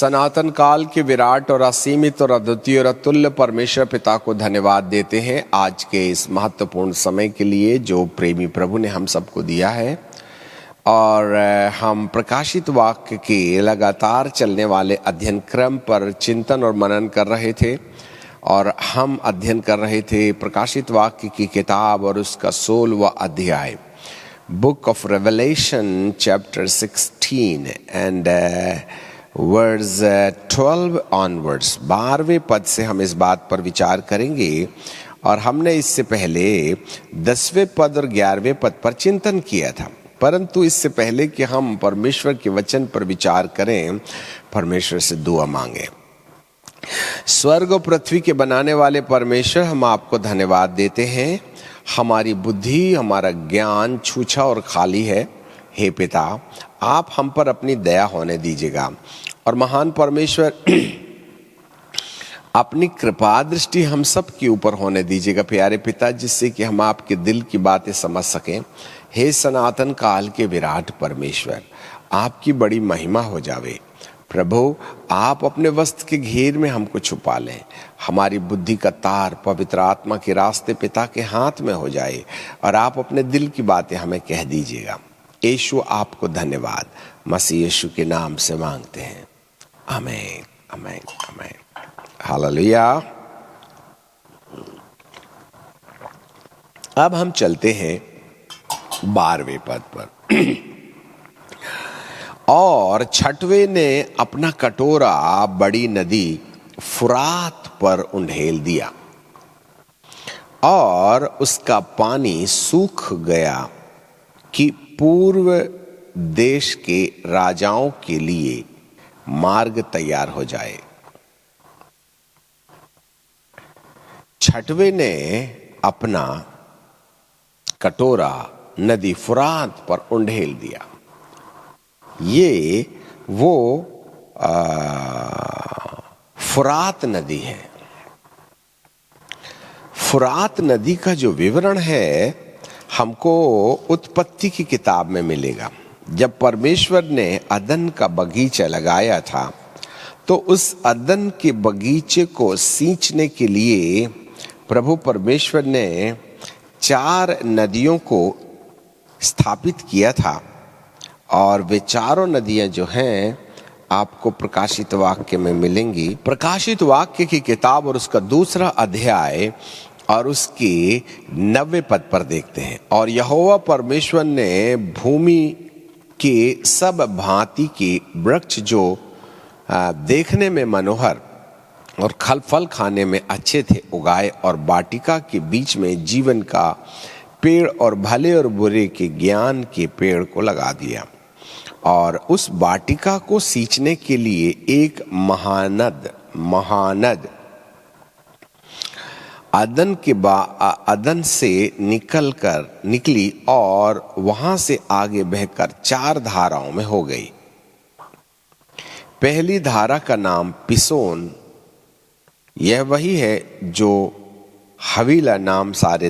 सनातन काल के विराट और असीमित और अद्वितीय और अतुल्य परमेश्वर पिता को धन्यवाद देते हैं आज के इस महत्वपूर्ण समय के लिए जो प्रेमी प्रभु ने हम सबको दिया है। और हम प्रकाशित वाक्य के लगातार चलने वाले अध्ययन क्रम पर चिंतन और मनन कर रहे थे और हम अध्ययन कर रहे थे प्रकाशित वाक्य की किताब और उसका 16वां अध्याय, book of revelation chapter 16 and words 12 onwards. 12वें पद से हम इस बात पर विचार करेंगे और हमने इससे पहले 10वें पद और 11वें पद पर चिंतन किया था। परंतु इससे पहले कि हम परमेश्वर के वचन पर विचार करें, परमेश्वर से दुआ मांगे। स्वर्ग और पृथ्वी के बनाने वाले परमेश्वर, हम आपको धन्यवाद देते हैं। हमारी बुद्धि, हमारा ज्ञान छूछा और खाली है। हे पिता, आप हम पर अपनी दया होने दीजिएगा और महान परमेश्वर अपनी कृपा दृष्टि हम सब के ऊपर होने दीजिएगा प्यारे पिता, जिससे कि हम आपके दिल की बातें समझ सकें। हे सनातन काल के विराट परमेश्वर, आपकी बड़ी महिमा हो जावे। प्रभु, आप अपने वस्त्र के घेर में हमको छुपा लें। हमारी बुद्धि का तार पवित्र आत्मा के रास्ते पिता के हाथ में हो जाए और आप अपने दिल की बातें हमें कह दीजिएगा। यीशु, आपको धन्यवाद मसीह यीशु के नाम से मांगते हैं, आमीन आमीन आमीन। हालेलुया। अब हम चलते हैं 12वें पद पर। और छठवें ने अपना कटोरा बड़ी नदी फुरात पर उंडेल दिया और उसका पानी सूख गया कि पूर्व देश के राजाओं के लिए मार्ग तैयार हो जाए। छठवें ने अपना कटोरा नदी फुरात पर उंडेल दिया। ये वो फुरात नदी है। फुरात नदी का जो विवरण है हमको उत्पत्ति की किताब में मिलेगा। जब परमेश्वर ने अदन का बगीचा लगाया था तो उस अदन के बगीचे को सींचने के लिए प्रभु परमेश्वर ने 4 नदियों को स्थापित किया था और वे चारों नदियां जो हैं आपको प्रकाशित वाक्य में मिलेंगी। प्रकाशित वाक्य की किताब और उसका 2 अध्याय और उसके 90 पद पर देखते हैं। और यहोवा परमेश्वर ने भूमि के सब भांति के वृक्ष जो देखने में मनोहर और फल खाने में अच्छे थे उगाए और वाटिका के बीच में जीवन का पेड़ और भले और बुरे के ज्ञान के पेड़ को लगा दिया। और उस वाटिका को सींचने के लिए एक महानद अदन से निकली और वहां से आगे बहकर 4 धाराओं में हो गई। पहली धारा का नाम पिसोन, यह वही है जो हवीला नाम सारे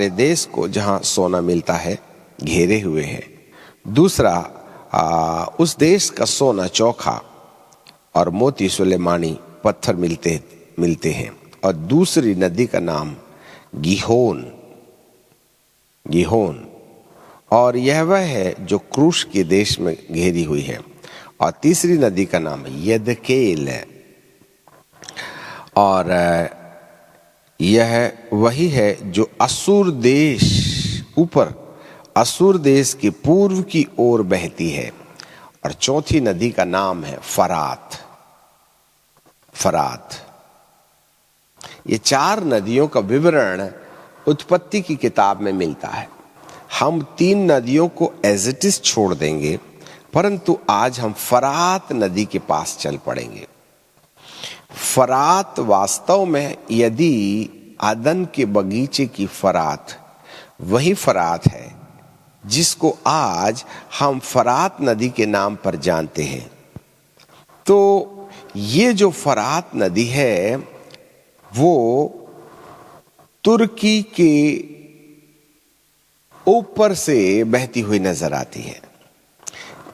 देश को जहां सोना मिलता है घेरे हुए है। दूसरा, उस देश का सोना चौखा और मोती सुलेमानी पत्थर मिलते हैं। और दूसरी नदी का नाम गिहोन और यह वह है जो क्रूश के देश में घेरी हुई है। और तीसरी नदी का नाम यदकेल है और यह वही है जो असूर देश के पूर्व की ओर बहती है। और चौथी नदी का नाम है फरात। ये 4 नदियों का विवरण उत्पत्ति की किताब में मिलता है। हम 3 नदियों को एज इट इज छोड़ देंगे, परंतु आज हम फरात नदी के पास चल पड़ेंगे। फरात वास्तव में, यदि अदन के बगीचे की फरात वही फरात है जिसको आज हम फरात नदी के नाम पर जानते हैं, तो ये जो फरात नदी है वो तुर्की के ऊपर से बहती हुई नजर आती है।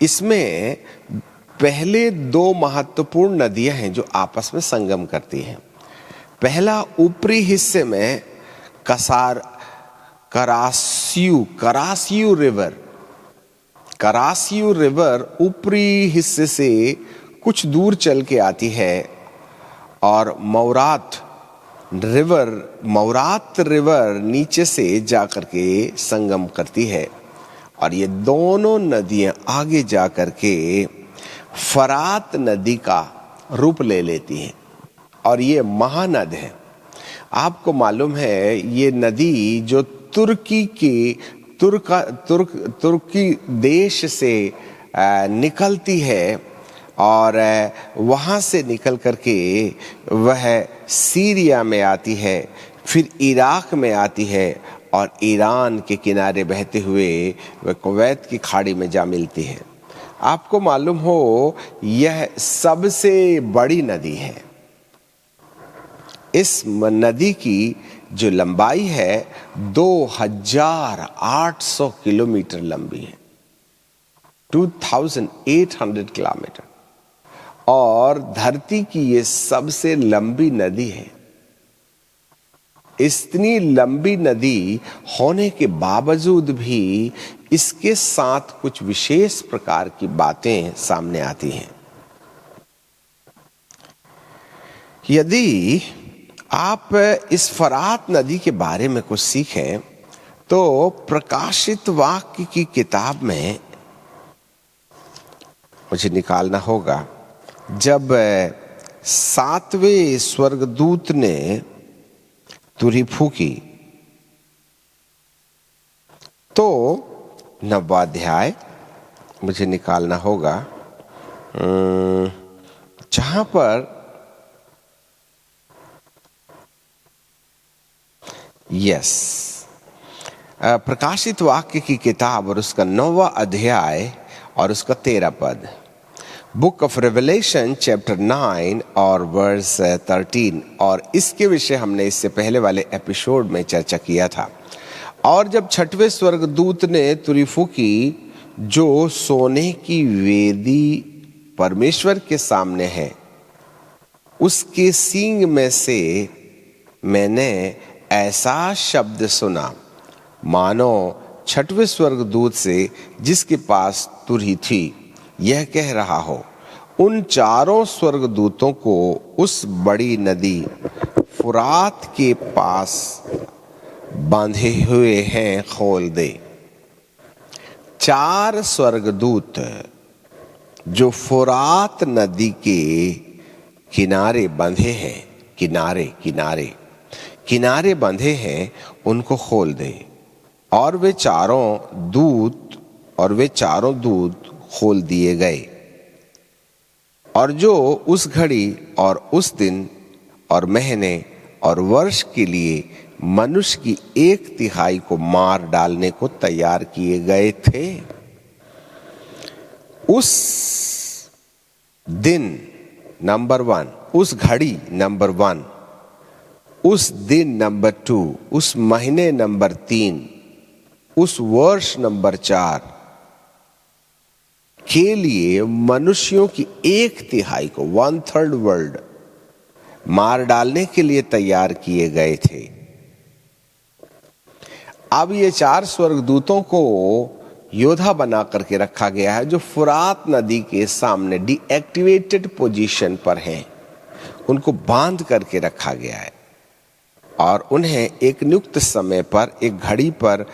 इसमें पहले दो महत्वपूर्ण नदियां हैं जो आपस में संगम करती हैं। पहला ऊपरी हिस्से में करासियू रिवर ऊपरी हिस्से से कुछ दूर चल के आती है और मौरात रिवर नीचे से जाकर के संगम करती है और ये दोनों नदियां आगे जाकर के फरात नदी का रूप ले लेती हैं और ये महानद है। आपको मालूम है ये नदी जो तुर्की देश से निकलती है और वहाँ से निकल करके वह सीरिया में आती है, फिर इराक में आती है और ईरान के किनारे बहते हुए वह कुवैत की खाड़ी में जा मिलती है। आपको मालूम हो यह सबसे बड़ी नदी है। इस नदी की जो लंबाई है 2800 किलोमीटर लंबी है, 2800 किलोमीटर, और धरती की ये सबसे लंबी नदी है। इतनी लंबी नदी होने के बावजूद भी इसके साथ कुछ विशेष प्रकार की बातें सामने आती हैं। यदि आप इस फरात नदी के बारे में कुछ सीखें तो प्रकाशित वाक्य की किताब में मुझे निकालना होगा, जब 7वें स्वर्गदूत ने तुरही फूकी तो 9वां अध्याय मुझे निकालना होगा, जहां पर प्रकाशित वाक्य की किताब और उसका 9वां अध्याय और उसका 13 पद, बुक ऑफ रेवलेशन चैप्टर 9 और वर्स 13। और इसके विषय हमने इससे पहले वाले एपिसोड में चर्चा किया था। और जब 6वें स्वर्गदूत ने तुरही फूकी, जो सोने की वेदी परमेश्वर के सामने है, उसके सींग में से मैंने ऐसा शब्द सुना मानो 6वें स्वर्गदूत से जिसके पास तुरही थी यह कह रहा हो, उन 4 स्वर्गदूतों को उस बड़ी नदी फुरात के पास बांधे हुए हैं खोल दे। 4 स्वर्गदूत जो फुरात नदी के किनारे बंधे हैं, किनारे बंधे हैं, उनको खोल दे। और वे चारों दूत खोल दिए गए। और जो उस घड़ी और उस दिन और महीने और वर्ष के लिए मनुष्य की 1/3 को मार डालने को तैयार किए गए थे, उस दिन नंबर 1, उस घड़ी नंबर 1, उस दिन नंबर 2, उस महीने नंबर 3, उस वर्ष नंबर 4 के लिए मनुष्यों की 1/3 को 1/3 वर्ल्ड मार डालने के लिए तैयार किए गए थे। अब ये 4 स्वर्गदूतों को योद्धा बना करके रखा गया है, जो फुरात नदी के सामने डीएक्टिवेटेड पोजीशन पर हैं। उनको बांध करके रखा गया है और उन्हें एक नियुक्त समय पर, एक घड़ी पर,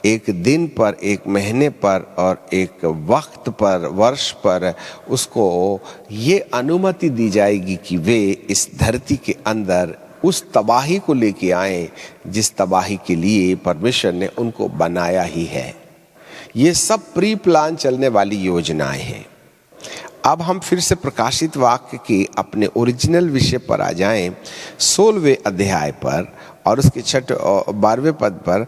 एक दिन पर, एक महीने पर और एक वक्त पर, वर्ष पर उसको ये अनुमति दी जाएगी कि वे इस धरती के अंदर उस तबाही को लेके आए जिस तबाही के लिए परमेश्वर ने उनको बनाया ही है। ये सब प्री प्लान चलने वाली योजनाएं हैं। अब हम फिर से प्रकाशित वाक्य के अपने ओरिजिनल विषय पर आ जाएं, 16वें अध्याय पर और उसके 12वें पद पर।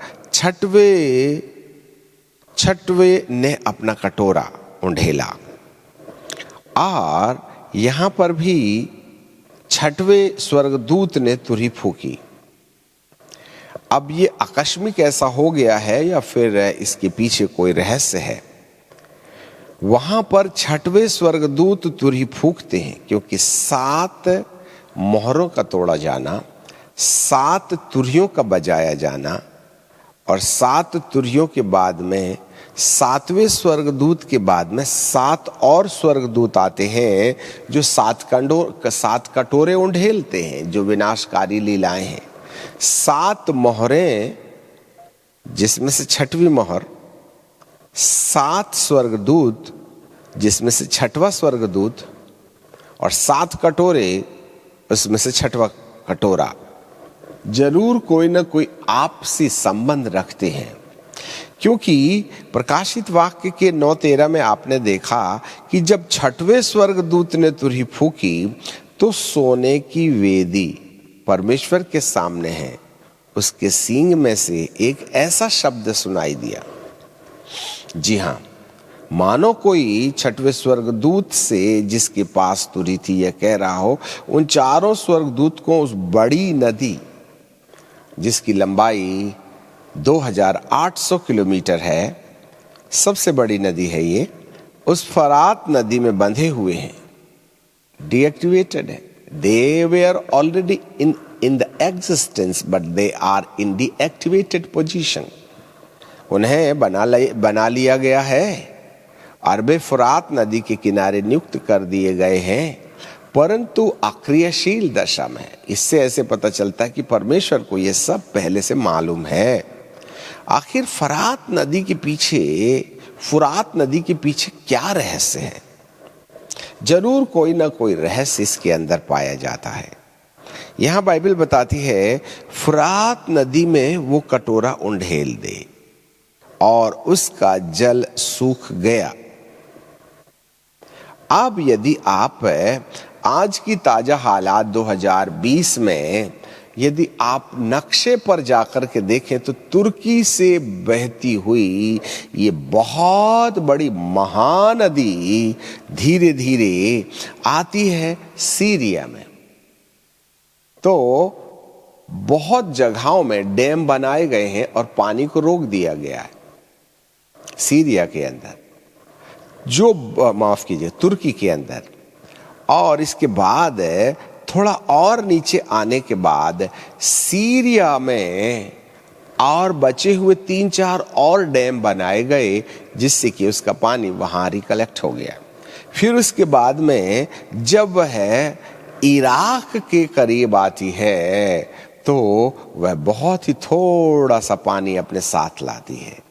छठवें ने अपना कटोरा उंडेला और यहां पर भी 6वें स्वर्गदूत ने तुरही फूकी। अब ये आकस्मिक ऐसा हो गया है या फिर इसके पीछे कोई रहस्य है? वहां पर छठवें स्वर्गदूत तुरही फूंकते हैं, क्योंकि 7 मोहरों का तोड़ा जाना, 7 तुरहियों का बजाया जाना और 7 तुरहियों के बाद में 7वें स्वर्गदूत के बाद में 7 और स्वर्गदूत आते हैं जो 7 कटोरे उंडेलते हैं, जो विनाशकारी लीलाएं हैं। 7 मोहरें, जिसमें से छठवीं मोहर, 7 स्वर्गदूत जिसमें से छठवां स्वर्गदूत, और 7 कटोरे उसमें से छठवां कटोरा जरूर कोई ना कोई आपसी संबंध रखते हैं। क्योंकि प्रकाशित वाक्य के 9:13 में आपने देखा कि जब छठवें स्वर्गदूत ने तुरही फूंकी तो सोने की वेदी परमेश्वर के सामने है, उसके सींग में से एक ऐसा शब्द सुनाई दिया। जी हां, मानो कोई छठवें स्वर्गदूत से जिसके पास तुरही थी यह कह रहा हो, उन चारों स्वर्गदूत को उस बड़ी नदी जिसकी लंबाई 2800 किलोमीटर है, सबसे बड़ी नदी है ये, उस फरात नदी में बंधे हुए हैं, डीएक्टिवेटेड है। They were already in the existence but they are in deactivated position. उन्हें बना लिया गया है, अरबे फरात नदी के किनारे नियुक्त कर दिए गए हैं, परंतु अक्रियाशील दशा में। इससे ऐसे पता चलता है कि परमेश्वर को यह सब पहले से मालूम है। आखिर फरात नदी के पीछे क्या रहस्य है? जरूर कोई ना कोई रहस्य इसके अंदर पाया जाता है। यहां बाइबल बताती है, फरात नदी में वो कटोरा उंडेल दे और उसका जल सूख गया। अब यदि आप आज की ताजा हालात 2020 में यदि आप नक्शे पर जाकर के देखें तो तुर्की से बहती हुई ये बहुत बड़ी महानदी धीरे धीरे आती है सीरिया में। तो बहुत जगहों में डैम बनाए गए हैं और पानी को रोक दिया गया है सीरिया के अंदर, माफ कीजिए, तुर्की के अंदर। और इसके बाद थोड़ा और नीचे आने के बाद सीरिया में और बचे हुए 3-4 और डैम बनाए गए, जिससे कि उसका पानी वहां रिकलेक्ट हो गया। फिर उसके बाद में जब वह इराक के करीब आती है तो वह बहुत ही थोड़ा सा पानी अपने साथ लाती है।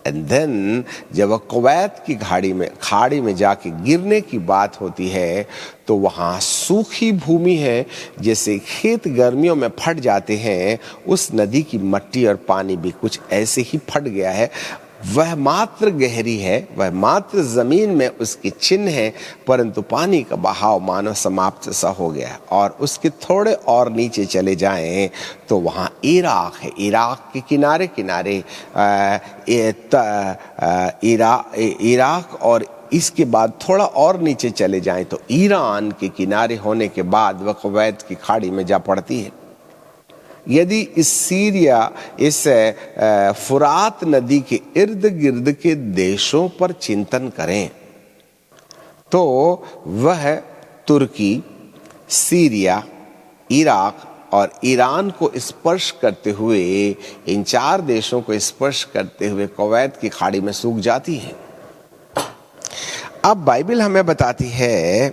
एंड देन जब वह कुवैत की खाड़ी में जाके गिरने की बात होती है तो वहाँ सूखी भूमि है, जैसे खेत गर्मियों में फट जाते हैं, उस नदी की मिट्टी और पानी भी कुछ ऐसे ही फट गया है। वह मात्र गहरी है, वह मात्र जमीन में उसके चिन्ह है, परंतु पानी का बहाव मानो समाप्त सा हो गया। और उसके थोड़े और नीचे चले जाएं तो वहाँ इराक है। इराक के किनारे किनारे इराक, और इसके बाद थोड़ा और नीचे चले जाएं तो ईरान के किनारे होने के बाद वह कुवैत की खाड़ी में जा पड़ती है। यदि इस फुरात नदी के इर्द गिर्द के देशों पर चिंतन करें तो वह तुर्की, सीरिया, इराक और ईरान को स्पर्श करते हुए, इन 4 देशों को स्पर्श करते हुए कुवैत की खाड़ी में सूख जाती है। अब बाइबल हमें बताती है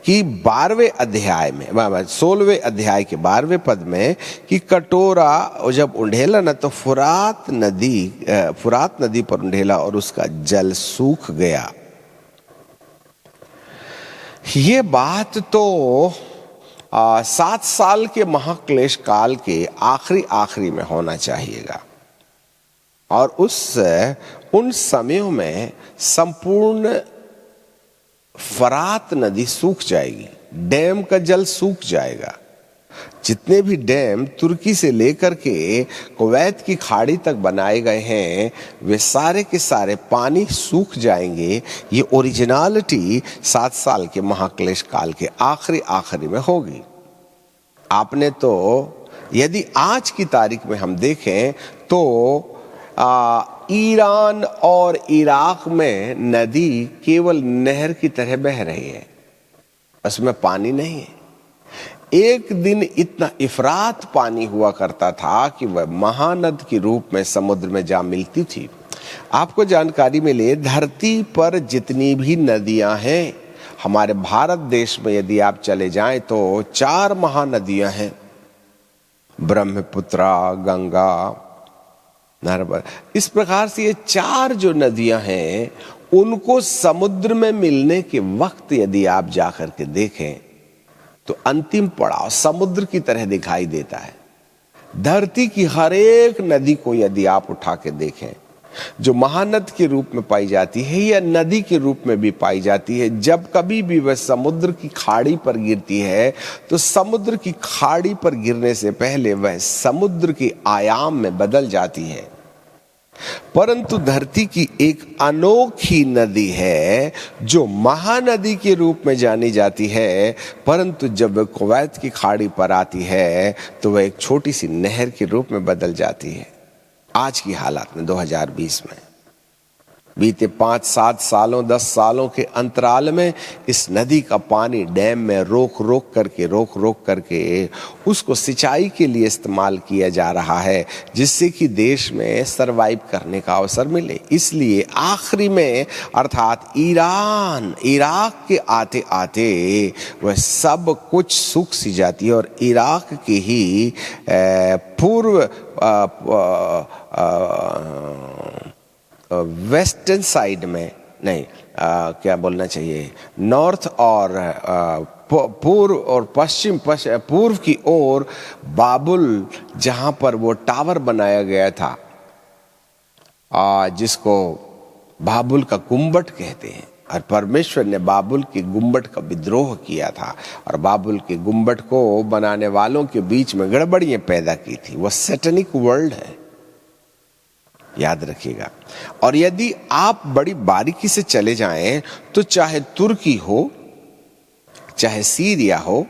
कि 12वें अध्याय में, 16वें अध्याय के 12वें पद में, कि कटोरा जब उंडेला न तो फुरात नदी पर उंडेला और उसका जल सूख गया। ये बात तो 7 साल के महाक्लेश काल के आखिरी में होना चाहिएगा। और उन समयों में संपूर्ण फरात नदी सूख जाएगी, डैम का जल सूख जाएगा। जितने भी डैम तुर्की से लेकर के कुवैत की खाड़ी तक बनाए गए हैं, वे सारे के सारे पानी सूख जाएंगे। ये ओरिजिनलिटी 7 साल के महाक्लेश काल के आखिरी में होगी। आपने तो, यदि आज की तारीख में हम देखें तो ईरान और इराक में नदी केवल नहर की तरह बह रही है, उसमें पानी नहीं है। एक दिन इतना इफरात पानी हुआ करता था कि वह महानद के रूप में समुद्र में जा मिलती थी। आपको जानकारी मिले, धरती पर जितनी भी नदियां हैं, हमारे भारत देश में यदि आप चले जाएं तो 4 महानदियां हैं, ब्रह्मपुत्रा, गंगा, नर्मदा। इस प्रकार से ये 4 जो नदियां हैं, उनको समुद्र में मिलने के वक्त यदि आप जाकर के देखें तो अंतिम पड़ाव समुद्र की तरह दिखाई देता है। धरती की हर एक नदी को यदि आप उठा के देखें, जो महानद के रूप में पाई जाती है या नदी के रूप में भी पाई जाती है, जब कभी भी वह समुद्र की खाड़ी पर गिरती है तो समुद्र की खाड़ी पर गिरने से पहले वह समुद्र के आयाम में बदल जाती है। परंतु धरती की एक अनोखी नदी है जो महानदी के रूप में जानी जाती है, परंतु जब वह कुवैत की खाड़ी पर आती है तो वह एक छोटी सी नहर के रूप में बदल जाती है। आज की हालत में 2020 में बीते 5-7 सालों 10 सालों के अंतराल में इस नदी का पानी डैम में रोक रोक करके उसको सिंचाई के लिए इस्तेमाल किया जा रहा है, जिससे कि देश में सरवाइव करने का अवसर मिले। इसलिए आखिरी में अर्थात ईरान इराक के आते आते वह सब कुछ सूख सी जाती है और इराक की ही पूर्व वेस्टर्न साइड में नहीं, क्या बोलना चाहिए, नॉर्थ और पूर्व और पश्चिम पूर्व की ओर बाबुल, जहां पर वो टावर बनाया गया था, जिसको बाबुल का गुम्बद कहते हैं, और परमेश्वर ने बाबुल के गुम्बद का विद्रोह किया था और बाबुल के गुम्बद को बनाने वालों के बीच में गड़बड़ियां पैदा की थी। वह सैटेनिक वर्ल्ड है, याद रखिएगा। और यदि आप बड़ी बारीकी से चले जाएं तो चाहे तुर्की हो, चाहे सीरिया हो,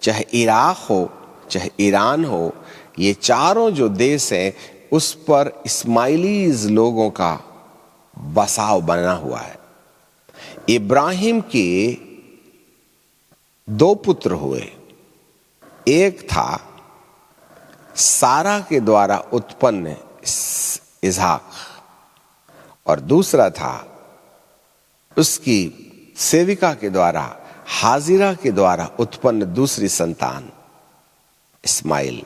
चाहे इराक हो, चाहे ईरान हो, ये चारों जो देश हैं उस पर इस्माइलीज लोगों का बसाव बना हुआ है। इब्राहिम के 2 पुत्र हुए, एक था सारा के द्वारा उत्पन्न इसहाक और दूसरा था उसकी सेविका के द्वारा हाजिरा के द्वारा उत्पन्न दूसरी संतान इस्माइल।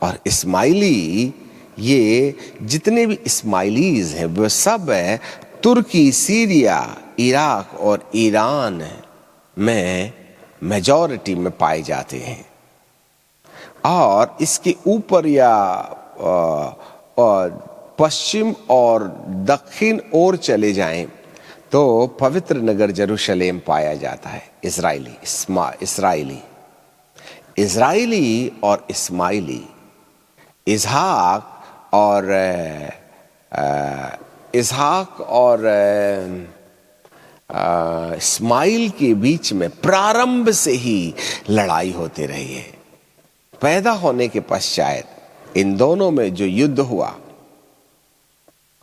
और इस्माइली, ये जितने भी इस्माइलीज हैं वो सब है तुर्की, सीरिया, इराक और ईरान में मेजॉरिटी में पाए जाते हैं। और इसके ऊपर या पश्चिम और दक्षिण ओर चले जाएं तो पवित्र नगर जेरूशलेम पाया जाता है। इजराइली और इस्माइली, इसहाक और इस्माइल के बीच में प्रारंभ से ही लड़ाई होती रही है। पैदा होने के पश्चात इन दोनों में जो युद्ध हुआ,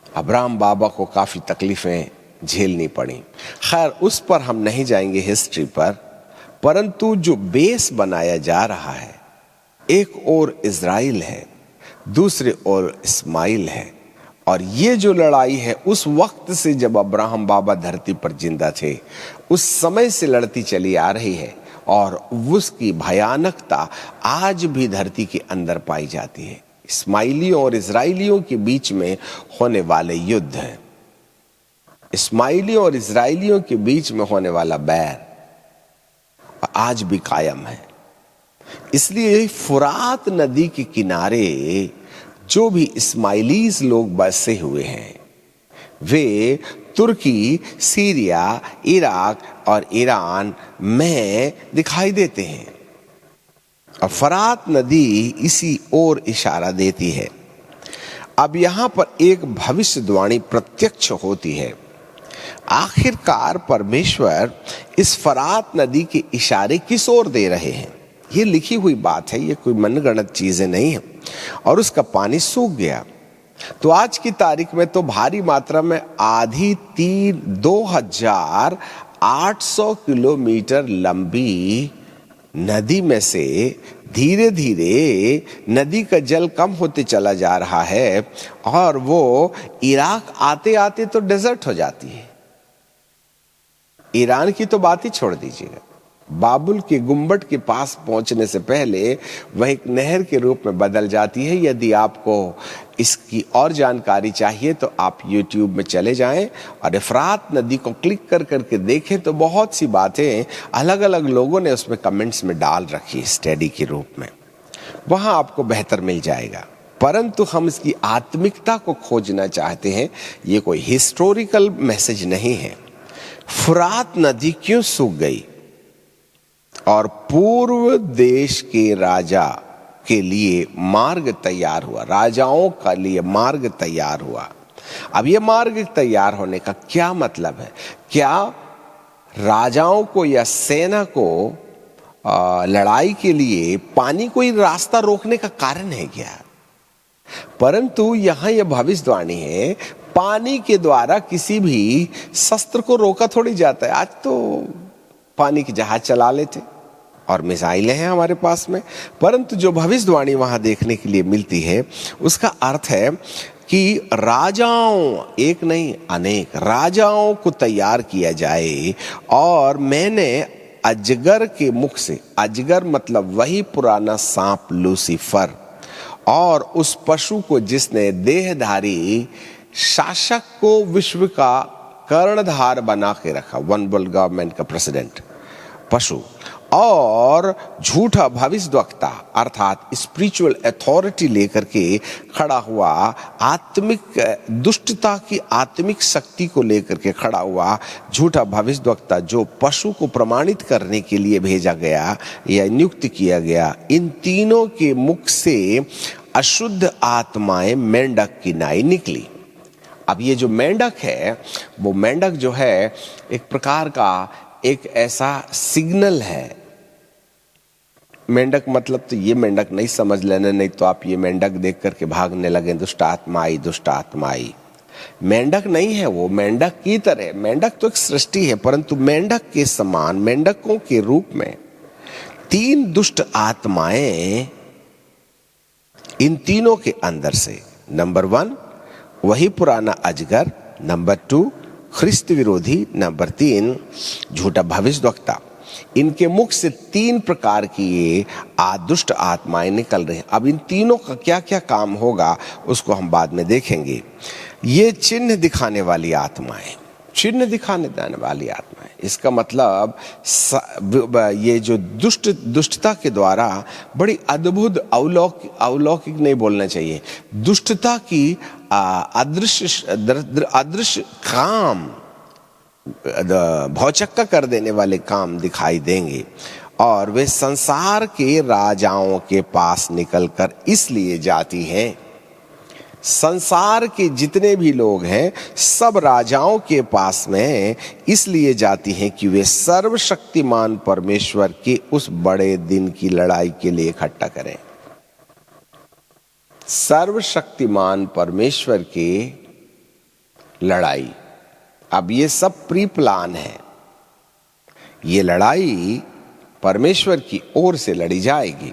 अब्राहम बाबा को काफी तकलीफें झेलनी पड़ी। खैर, उस पर हम नहीं जाएंगे हिस्ट्री पर, परंतु जो बेस बनाया जा रहा है, एक ओर इजराइल है, दूसरे ओर इस्माइल है। और ये जो लड़ाई है उस वक्त से जब अब्राहम बाबा धरती पर जिंदा थे उस समय से लड़ती चली आ रही है और उसकी भयानकता आज भी धरती के अंदर पाई जाती है। इस्माइलियों और इजराइलियों के बीच में होने वाले युद्ध है, इस्माइलियों और इजराइलियों के बीच में होने वाला बैर आज भी कायम है। इसलिए फुरात नदी के किनारे जो भी इस्माइलीज लोग बसे हुए हैं वे तुर्की, सीरिया, इराक और ईरान में दिखाई देते हैं। और फरात नदी इसी ओर इशारा देती है। अब यहां पर एक भविष्यवाणी प्रत्यक्ष होती है। आखिरकार परमेश्वर इस फरात नदी के इशारे किस ओर दे रहे हैं? ये लिखी हुई बात है, ये कोई मनगढ़ंत चीजें नहीं है। और उसका पानी सूख गया तो आज की तारीख में तो भारी मात्रा में आधी 2800 किलोमीटर लंबी नदी में से धीरे धीरे नदी का जल कम होते चला जा रहा है और वो इराक आते आते तो डेजर्ट हो जाती है। ईरान की तो बात ही छोड़ दीजिएगा, बाबुल के गुंबद के पास पहुंचने से पहले वह एक नहर के रूप में बदल जाती है। यदि आपको इसकी और जानकारी चाहिए तो आप YouTube में चले जाएं और इफ्रात नदी को क्लिक कर करके देखें तो बहुत सी बातें अलग अलग लोगों ने उसमें कमेंट्स में डाल रखी स्टडी के रूप में, वहां आपको बेहतर मिल जाएगा। परंतु हम इसकी आत्मिकता को खोजना चाहते हैं, ये कोई हिस्टोरिकल मैसेज नहीं है। फुरात नदी क्यों सूख गई और पूर्व देश के राजा के लिए मार्ग तैयार हुआ, राजाओं का लिए मार्ग तैयार हुआ। अब ये मार्ग तैयार होने का क्या मतलब है? क्या राजाओं को या सेना को लड़ाई के लिए पानी कोई रास्ता रोकने का कारण है क्या? परंतु यहां यह भविष्यवाणी है, पानी के द्वारा किसी भी शस्त्र को रोका थोड़ी जाता है। आज तो पानी के जहाज चला लेते और मिसाइलें हैं हमारे पास में, परंतु जो भविष्यवाणी वहां देखने के लिए मिलती है उसका अर्थ है कि राजाओं, एक नहीं अनेक राजाओं को तैयार किया जाए। और मैंने अजगर के मुख से, अजगर मतलब वही पुराना सांप लूसीफर, और उस पशु को जिसने देहधारी शासक को विश्व का कर्णधार बना के रखा, वन वर्ल्ड गवर्नमेंट का प्रेसिडेंट पशु, और झूठा भविष्यवक्ता अर्थात स्पिरिचुअल अथॉरिटी लेकर के खड़ा हुआ, आत्मिक दुष्टता की आत्मिक शक्ति को लेकर के खड़ा हुआ झूठा भविष्यवक्ता जो पशु को प्रमाणित करने के लिए भेजा गया या नियुक्त किया गया, इन तीनों के मुख से अशुद्ध आत्माएं मेंढक की नाई निकली। अब ये जो मेंढक है, वो मेंढक जो है एक प्रकार का एक ऐसा सिग्नल है। मेंढक मतलब तो ये मेंढक नहीं समझ लेना, नहीं तो आप ये मेंढक देख करके भागने लगे, दुष्ट आत्मा आई, दुष्ट आत्मा आई। मेंढक नहीं है वो, मेंढक की तरह, मेंढक तो एक सृष्टि है, परंतु मेंढक के समान मेंढकों के रूप में तीन दुष्ट आत्माएं इन तीनों के अंदर से, नंबर 1 वही पुराना अजगर, नंबर 2 ख्रिस्त विरोधी, नंबर 3 झूठा भविष्यवक्ता, इनके मुख से 3 प्रकार की ये दुष्ट आत्माएं निकल रही हैं। अब इन तीनों का क्या क्या काम होगा उसको हम बाद में देखेंगे। ये चिन्ह दिखाने वाली आत्माएं, चिन्ह दिखाने देने वाली आत्माएं, इसका मतलब ये जो दुष्टता के द्वारा बड़ी अद्भुत अलौकिक नहीं बोलना चाहिए, दुष्टता की अदृश्य काम, भौचक्का कर देने वाले काम दिखाई देंगे। और वे संसार के राजाओं के पास निकलकर इसलिए जाती हैं, संसार के जितने भी लोग हैं सब राजाओं के पास में इसलिए जाती हैं कि वे सर्वशक्तिमान परमेश्वर के उस बड़े दिन की लड़ाई के लिए इकट्ठा करें। सर्वशक्तिमान परमेश्वर की लड़ाई, अब ये सब प्री प्लान है, ये लड़ाई परमेश्वर की ओर से लड़ी जाएगी,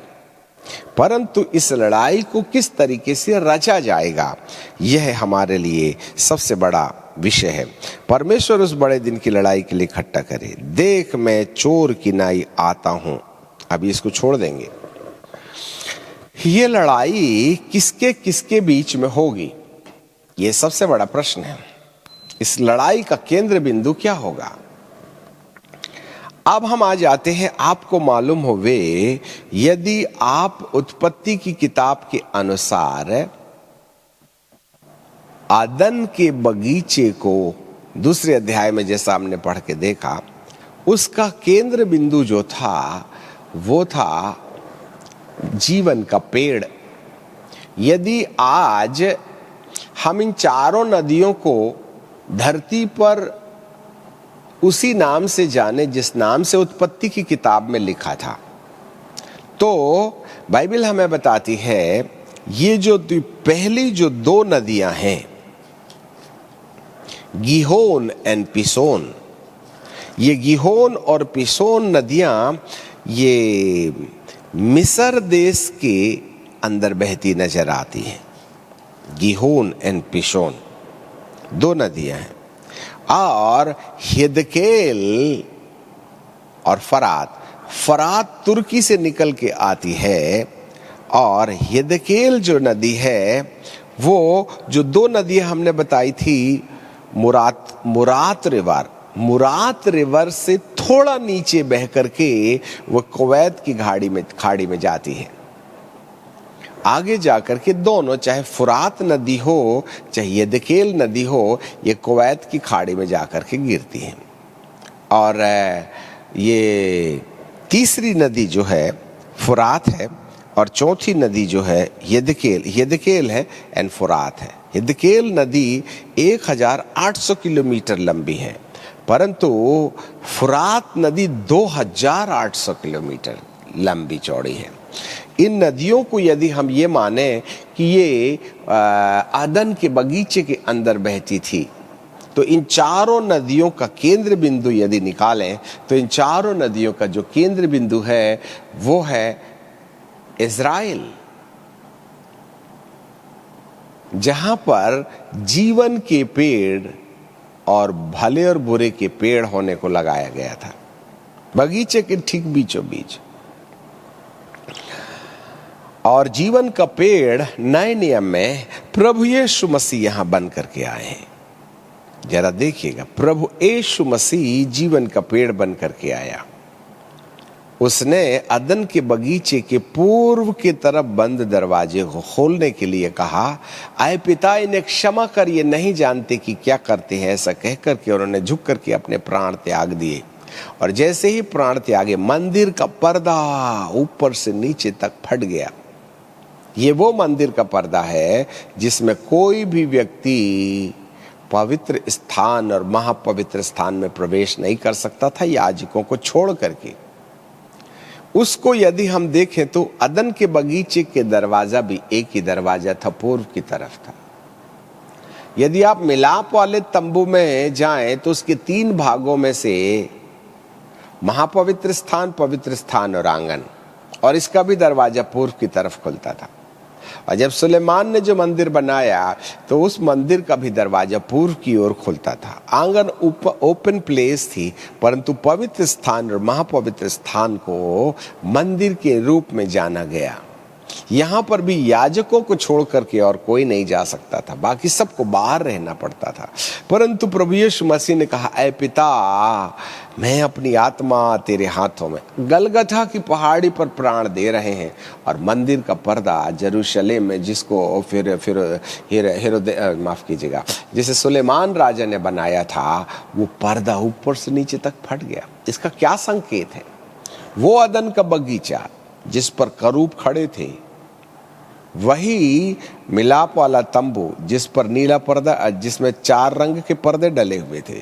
परंतु इस लड़ाई को किस तरीके से रचा जाएगा यह हमारे लिए सबसे बड़ा विषय है। परमेश्वर उस बड़े दिन की लड़ाई के लिए इकट्ठा करे। देख मैं चोर की नाई आता हूं, अभी इसको छोड़ देंगे। ये लड़ाई किसके किसके बीच में होगी, यह सबसे बड़ा प्रश्न है। इस लड़ाई का केंद्र बिंदु क्या होगा? अब हम आ जाते हैं, आपको मालूम होवे, यदि आप उत्पत्ति की किताब के अनुसार आदन के बगीचे को दूसरे अध्याय में जैसा हमने पढ़ के देखा, उसका केंद्र बिंदु जो था वो था जीवन का पेड़। यदि आज हम इन चारों नदियों को धरती पर उसी नाम से जाने जिस नाम से उत्पत्ति की किताब में लिखा था, तो बाइबल हमें बताती है ये जो पहली जो दो नदियां हैं, गीहोन एंड पिसोन, ये गीहोन और पिसोन नदियां ये मिस्र देश के अंदर बहती नजर आती हैं। गीहोन एंड पिसोन दो नदियां हैं। और हिदकेल और फरात तुर्की से निकल के आती है, और हिदकेल जो नदी है वो जो दो नदियां हमने बताई थी, मुरात रिवर से थोड़ा नीचे बह करके वो कुवैत की खाड़ी में जाती है। आगे जाकर के दोनों, चाहे फुरात नदी हो चाहे यदकेल नदी हो, ये कुवैत की खाड़ी में जाकर के गिरती हैं। और ये तीसरी नदी जो है फुरात है, और चौथी नदी जो है यदकेल है एंड फुरात है। यदकेल नदी 1800 किलोमीटर लंबी है, परंतु फुरात नदी 2800 किलोमीटर लंबी चौड़ी है। इन नदियों को यदि हम ये माने कि ये अदन के बगीचे के अंदर बहती थी, तो इन चारों नदियों का केंद्र बिंदु यदि निकालें तो इन चारों नदियों का जो केंद्र बिंदु है वो है इज़राइल, जहां पर जीवन के पेड़ और भले और बुरे के पेड़ होने को लगाया गया था, बगीचे के ठीक बीचों बीच। और जीवन का पेड़ नए नियम में प्रभु यीशु मसीह यहां बन करके आए हैं। जरा देखिएगा, प्रभु यीशु मसीह जीवन का पेड़ बन करके आया। उसने अदन के बगीचे के पूर्व की तरफ बंद दरवाजे को खोलने के लिए कहा, आए पिता इन्हें क्षमा कर, ये नहीं जानते कि क्या करते हैं। ऐसा कह करके उन्होंने झुक करके अपने प्राण त्याग दिए। और जैसे ही प्राण त्यागे, मंदिर का पर्दा ऊपर से नीचे तक फट गया। ये वो मंदिर का पर्दा है जिसमें कोई भी व्यक्ति पवित्र स्थान और महापवित्र स्थान में प्रवेश नहीं कर सकता था, याजकों को छोड़ करके। उसको यदि हम देखें तो अदन के बगीचे के दरवाजा भी एक ही दरवाजा था, पूर्व की तरफ था। यदि आप मिलाप वाले तंबू में जाएं तो उसके 3 भागों में से महापवित्र स्थान, पवित्र स्थान और आंगन, और इसका भी दरवाजा पूर्व की तरफ खुलता था। और जब सुलेमान ने जो मंदिर बनाया तो उस मंदिर का भी दरवाजा पूर्व की ओर खुलता था। आंगन ओपन प्लेस थी, परंतु पवित्र स्थान और महापवित्र स्थान को मंदिर के रूप में जाना गया। यहाँ पर भी याजकों को छोड़ करके और कोई नहीं जा सकता था, बाकी सबको बाहर रहना पड़ता था। परंतु प्रभु यीशु मसीह ने कहा, ऐ पिता, मैं अपनी आत्मा तेरे हाथों में, गलगथा की पहाड़ी पर प्राण दे रहे हैं। और मंदिर का पर्दा यरूशलेम में, जिसको फिर माफ कीजिएगा, जिसे सुलेमान राजा ने बनाया था, वो पर्दा ऊपर से नीचे तक फट गया। इसका क्या संकेत है? वो अदन का बगीचा जिस पर करूब खड़े थे, वही मिलाप वाला तंबू जिस पर नीला पर्दा, जिसमें 4 रंग के पर्दे डले हुए थे,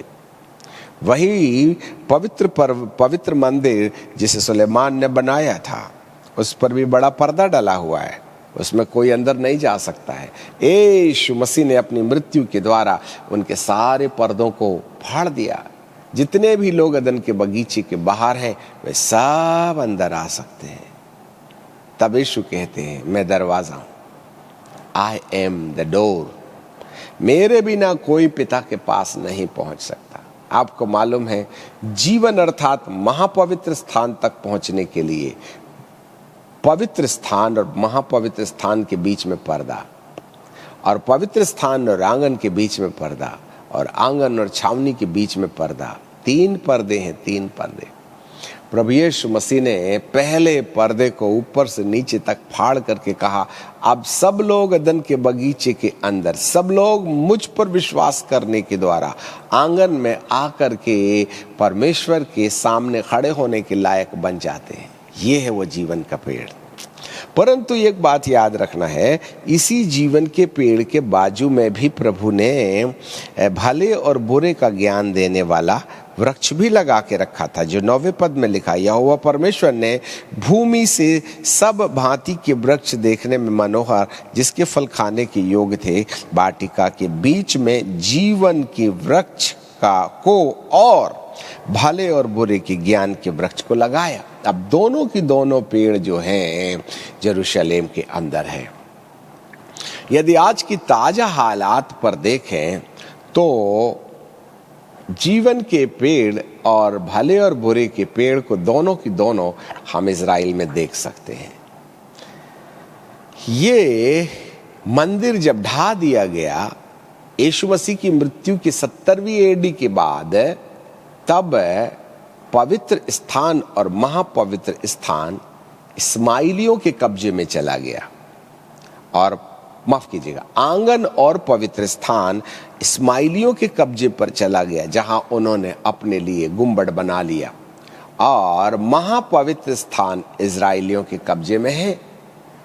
वही पवित्र मंदिर जिसे सुलेमान ने बनाया था, उस पर भी बड़ा पर्दा डला हुआ है, उसमें कोई अंदर नहीं जा सकता है। यीशु मसीह ने अपनी मृत्यु के द्वारा उनके सारे पर्दों को फाड़ दिया। जितने भी लोग अदन के बगीचे के बाहर हैं, वे सब अंदर आ सकते हैं। तब यीशु कहते हैं, मैं दरवाजा हूं, आई एम द डोर, मेरे बिना कोई पिता के पास नहीं पहुंच सकता। आपको मालूम है, जीवन अर्थात महापवित्र स्थान तक पहुंचने के लिए पवित्र स्थान और महापवित्र स्थान के बीच में पर्दा, और पवित्र स्थान और आंगन के बीच में पर्दा, और आंगन और छावनी के बीच में पर्दा। 3 पर्दे हैं, 3 पर्दे। प्रभु यीशु मसीह ने पहले पर्दे को ऊपर से नीचे तक फाड़ करके कहा, अब सब लोग अदन के बगीचे के अंदर, सब लोग मुझ पर विश्वास करने के द्वारा आंगन में आकर के परमेश्वर के सामने खड़े होने के लायक बन जाते हैं। ये है वो जीवन का पेड़। परंतु एक बात याद रखना है, इसी जीवन के पेड़ के बाजू में भी प्रभु ने भले और बुरे का ज्ञान देने वाला वृक्ष भी लगा के रखा था, जो 9वें पद में लिखा, यहोवा परमेश्वर ने भूमि से सब भांति के वृक्ष देखने में मनोहर, जिसके फल खाने के योग्य थे, वाटिका के बीच में जीवन के वृक्ष को और भले और बुरे के ज्ञान के वृक्ष को लगाया। अब दोनों की दोनों पेड़ जो हैं यरूशलेम के अंदर है। यदि आज की ताजा हालात पर देखें तो जीवन के पेड़ और भले और बुरे के पेड़ को दोनों की दोनों हम इज़राइल में देख सकते हैं। ये मंदिर जब ढा दिया गया यीशु मसीह की मृत्यु की 70वीं एडी के बाद, तब पवित्र स्थान और महापवित्र स्थान इस्माइलियों के कब्जे में चला गया, और माफ कीजिएगा, आंगन और पवित्र स्थान इस्माइलियों के कब्जे पर चला गया, जहां उन्होंने अपने लिए गुंबद बना लिया, और महापवित्र स्थान इजराइलियों के कब्जे में है।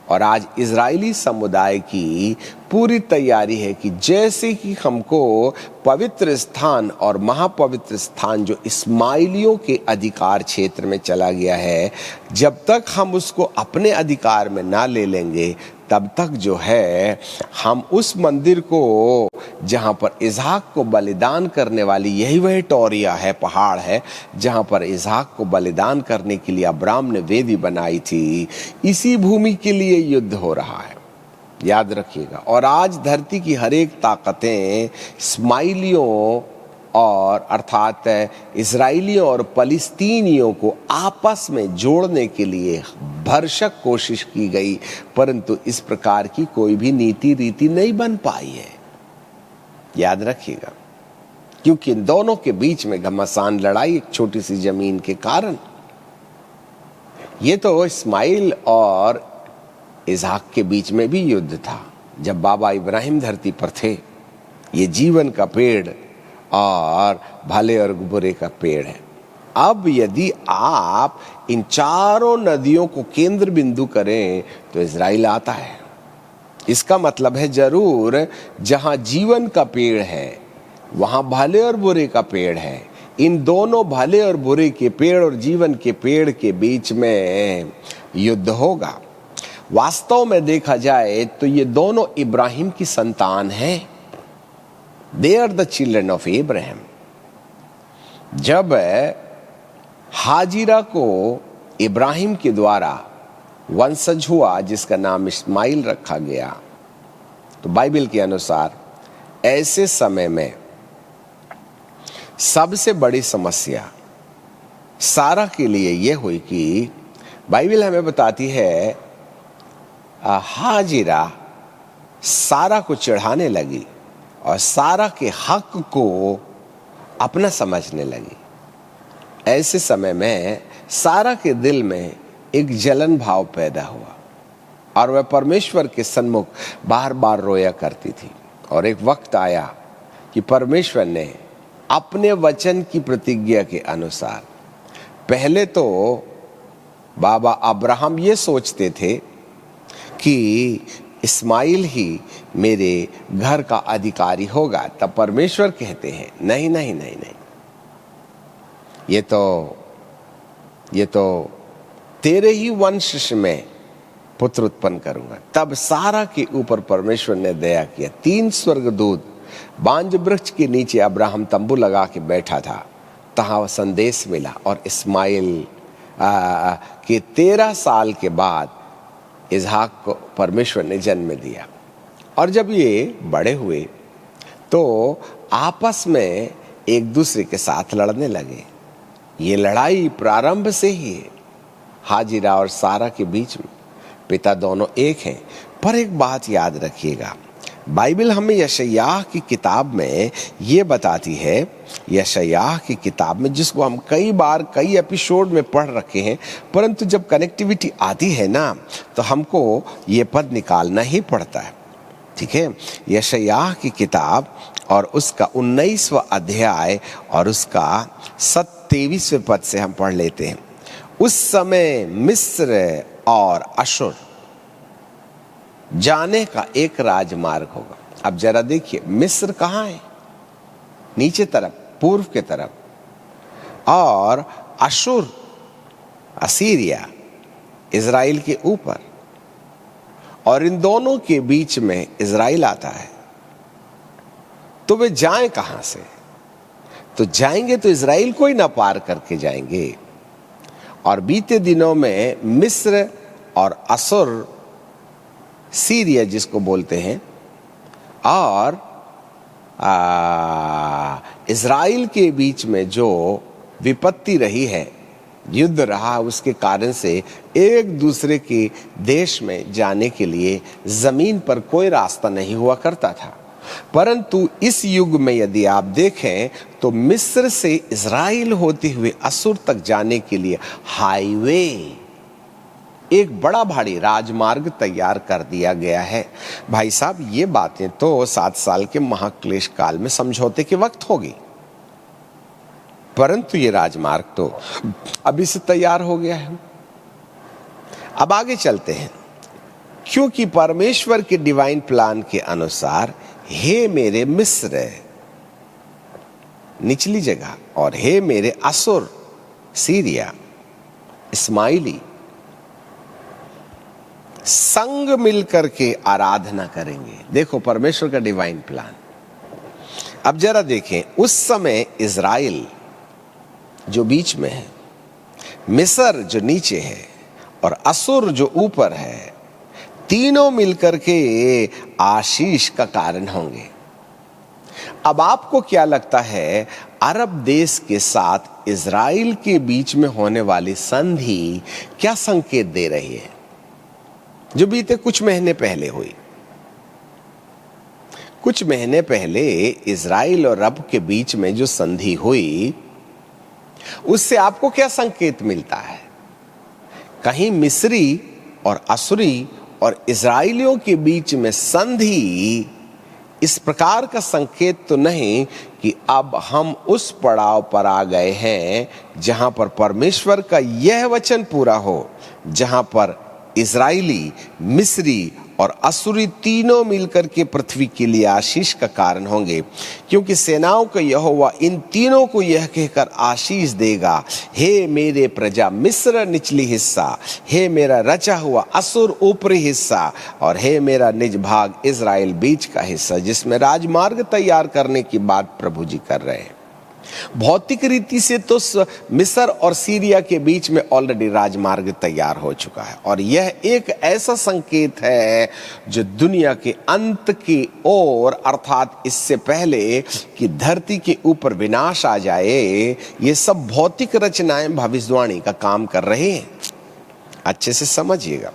और आज इजरायली समुदाय की पूरी तैयारी है कि जैसे कि हमको पवित्र स्थान और महापवित्र स्थान जो इस्माइलियों के अधिकार क्षेत्र में चला गया है, जब तक हम उसको अपने अधिकार में ना ले लेंगे, तब तक जो है हम उस मंदिर को, जहां पर इसहाक को बलिदान करने वाली, यही वही टोरिया है, पहाड़ है, जहां पर इसहाक को बलिदान करने के लिए अब्राहम ने वेदी बनाई थी, इसी भूमि के लिए युद्ध हो रहा है, याद रखिएगा। और आज धरती की हर एक ताकतें इस्माइलियों और अर्थात इजराइलियों और फलस्तीनियों को आपस में जोड़ने के लिए भरसक कोशिश की गई, परंतु इस प्रकार की कोई भी नीति रीति नहीं बन पाई है, याद रखिएगा, क्योंकि इन दोनों के बीच में घमासान लड़ाई एक छोटी सी जमीन के कारण। ये तो इस्माइल और इसहाक के बीच में भी युद्ध था, जब बाबा इब्राहिम धरती पर थे। ये जीवन का पेड़ और भले और बुरे का पेड़ है। अब यदि आप इन चारों नदियों को केंद्र बिंदु करें तो इजराइल आता है। इसका मतलब है जरूर जहां जीवन का पेड़ है वहां भले और बुरे का पेड़ है। इन दोनों भले और बुरे के पेड़ और जीवन के पेड़ के बीच में युद्ध होगा। वास्तव में देखा जाए तो ये दोनों इब्राहिम की संतान हैं। They are the children of Abraham। जब हाजिरा को इब्राहिम के द्वारा वंशज हुआ जिसका नाम इस्माइल रखा गया, तो बाइबल के अनुसार ऐसे समय में सबसे बड़ी समस्या सारा के लिए यह हुई कि बाइबल हमें बताती है हाजिरा सारा को चढ़ाने लगी और सारा के हक को अपना समझने लगी। ऐसे समय में सारा के दिल में एक जलन भाव पैदा हुआ और वह परमेश्वर के सन्मुख बार बार रोया करती थी। और एक वक्त आया कि परमेश्वर ने अपने वचन की प्रतिज्ञा के अनुसार, पहले तो बाबा अब्राहम ये सोचते थे कि इस्माइल ही मेरे घर का अधिकारी होगा, तब परमेश्वर कहते हैं नहीं नहीं नहीं नहीं, ये तो तेरे ही वंश में पुत्र उत्पन्न करूंगा। तब सारा के ऊपर परमेश्वर ने दया किया। 3 स्वर्गदूत बांज वृक्ष के नीचे अब्राहम तंबू लगा के बैठा था, तहां संदेश मिला और इस्माइल के 13 साल के बाद इसहाक को परमेश्वर ने जन्म दिया। और जब ये बड़े हुए तो आपस में एक दूसरे के साथ लड़ने लगे। ये लड़ाई प्रारंभ से ही है, हाजिरा और सारा के बीच में। पिता दोनों एक हैं, पर एक बात याद रखिएगा, बाइबल हमें यशायाह की किताब में ये बताती है, यशायाह की किताब में, जिसको हम कई बार कई एपिसोड में पढ़ रखे हैं, परंतु जब कनेक्टिविटी आती है ना तो हमको ये पद निकालना ही पड़ता है। ठीक है, यशायाह की किताब और उसका 19वां अध्याय और उसका 27वें पद से हम पढ़ लेते हैं। उस समय मिस्र और अशुर जाने का एक राजमार्ग होगा। अब जरा देखिए, मिस्र कहाँ है? नीचे तरफ, पूर्व के तरफ, और अशुर असीरिया इजराइल के ऊपर, और इन दोनों के बीच में इजराइल आता है। तो वे जाएं कहां से? तो जाएंगे तो इजराइल को ही ना पार करके जाएंगे। और बीते दिनों में मिस्र और असुर, सीरिया जिसको बोलते हैं, और इजराइल के बीच में जो विपत्ति रही है, युद्ध रहा, उसके कारण से एक दूसरे के देश में जाने के लिए जमीन पर कोई रास्ता नहीं हुआ करता था। परंतु इस युग में यदि आप देखें तो मिस्र से इजराइल होते हुए असुर तक जाने के लिए हाईवे, एक बड़ा भारी राजमार्ग तैयार कर दिया गया है। भाई साहब, ये बातें तो 7 साल के महाक्लेश काल में समझौते के वक्त होगी, परंतु ये राजमार्ग तो अभी से तैयार हो गया है। अब आगे चलते हैं, क्योंकि परमेश्वर के डिवाइन प्लान के अनुसार हे मेरे मिस्र निचली जगह और हे मेरे असुर सीरिया इस्माइली संग मिलकर के आराधना करेंगे। देखो परमेश्वर का डिवाइन प्लान। अब जरा देखें, उस समय इजराइल जो बीच में है, मिस्र जो नीचे है और असुर जो ऊपर है, तीनों मिलकर के आशीष का कारण होंगे। अब आपको क्या लगता है, अरब देश के साथ इजराइल के बीच में होने वाली संधि क्या संकेत दे रही है, जो बीते कुछ महीने पहले हुई? कुछ महीने पहले इजराइल और अरब के बीच में जो संधि हुई, उससे आपको क्या संकेत मिलता है? कहीं मिस्री और असुरी और इजराइलियों के बीच में संधि इस प्रकार का संकेत तो नहीं कि अब हम उस पड़ाव पर आ गए हैं जहां पर परमेश्वर का यह वचन पूरा हो, जहां पर इजराइली, मिस्री और असुरी तीनों मिलकर के पृथ्वी के लिए आशीष का कारण होंगे, क्योंकि सेनाओं का यहोवा इन तीनों को यह कहकर आशीष देगा, हे मेरे प्रजा मिस्र निचली हिस्सा, हे मेरा रचा हुआ असुर ऊपरी हिस्सा, और हे मेरा निज भाग इजराइल बीच का हिस्सा, जिसमें राजमार्ग तैयार करने की बात प्रभु जी कर रहे हैं। भौतिक रीति से तो मिस्र और सीरिया के बीच में ऑलरेडी राजमार्ग तैयार हो चुका है, और यह एक ऐसा संकेत है जो दुनिया के अंत की ओर, अर्थात इससे पहले कि धरती के ऊपर विनाश आ जाए, ये सब भौतिक रचनाएं भविष्यवाणी का काम कर रहे हैं। अच्छे से समझिएगा,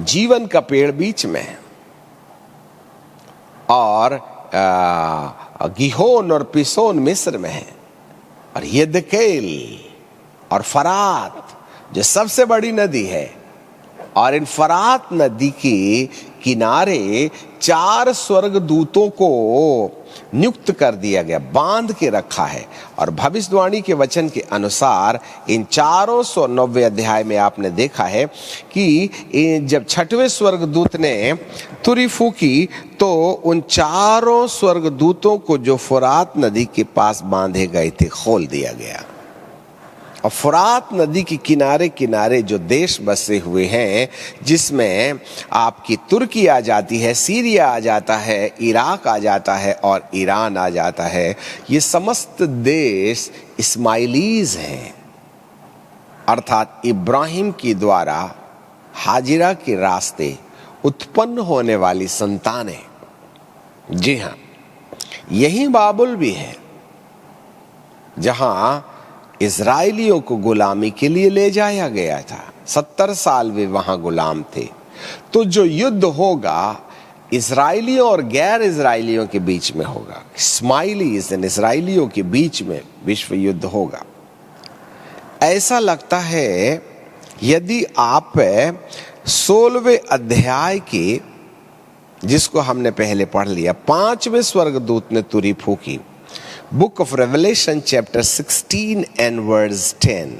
जीवन का पेड़ बीच में है और गिहोन और पिसोन मिस्र में है, और यदकेल और फरात जो सबसे बड़ी नदी है, और इन फरात नदी के किनारे 4 स्वर्गदूतों को नियुक्त कर दिया गया, बांध के रखा है। और भविष्यवाणी के वचन के अनुसार इन 490 अध्याय में आपने देखा है कि जब 6वें स्वर्गदूत ने तुरी फूकी तो उन 4 स्वर्गदूतों को जो फुरात नदी के पास बांधे गए थे खोल दिया गया, और फुरात नदी के किनारे किनारे जो देश बसे हुए हैं, जिसमें आपकी तुर्की आ जाती है, सीरिया आ जाता है, इराक आ जाता है और ईरान आ जाता है, ये समस्त देश इस्माइलीज हैं, अर्थात इब्राहिम के द्वारा हाजिरा के रास्ते उत्पन्न होने वाली संतानें। जी हाँ, यही बाबुल भी है जहां इजराइलियों को गुलामी के लिए ले जाया गया था। 70 साल वे वहां गुलाम थे। तो जो युद्ध होगा इजराइलियों और गैर इजराइलियों के बीच में होगा, इस्माइलीज और इजराइलियों के बीच में विश्व युद्ध होगा। ऐसा लगता है यदि आप 16वें अध्याय के, जिसको हमने पहले पढ़ लिया, 5वें स्वर्गदूत ने तुरी फूकी, book of revelation chapter 16 and verse 10,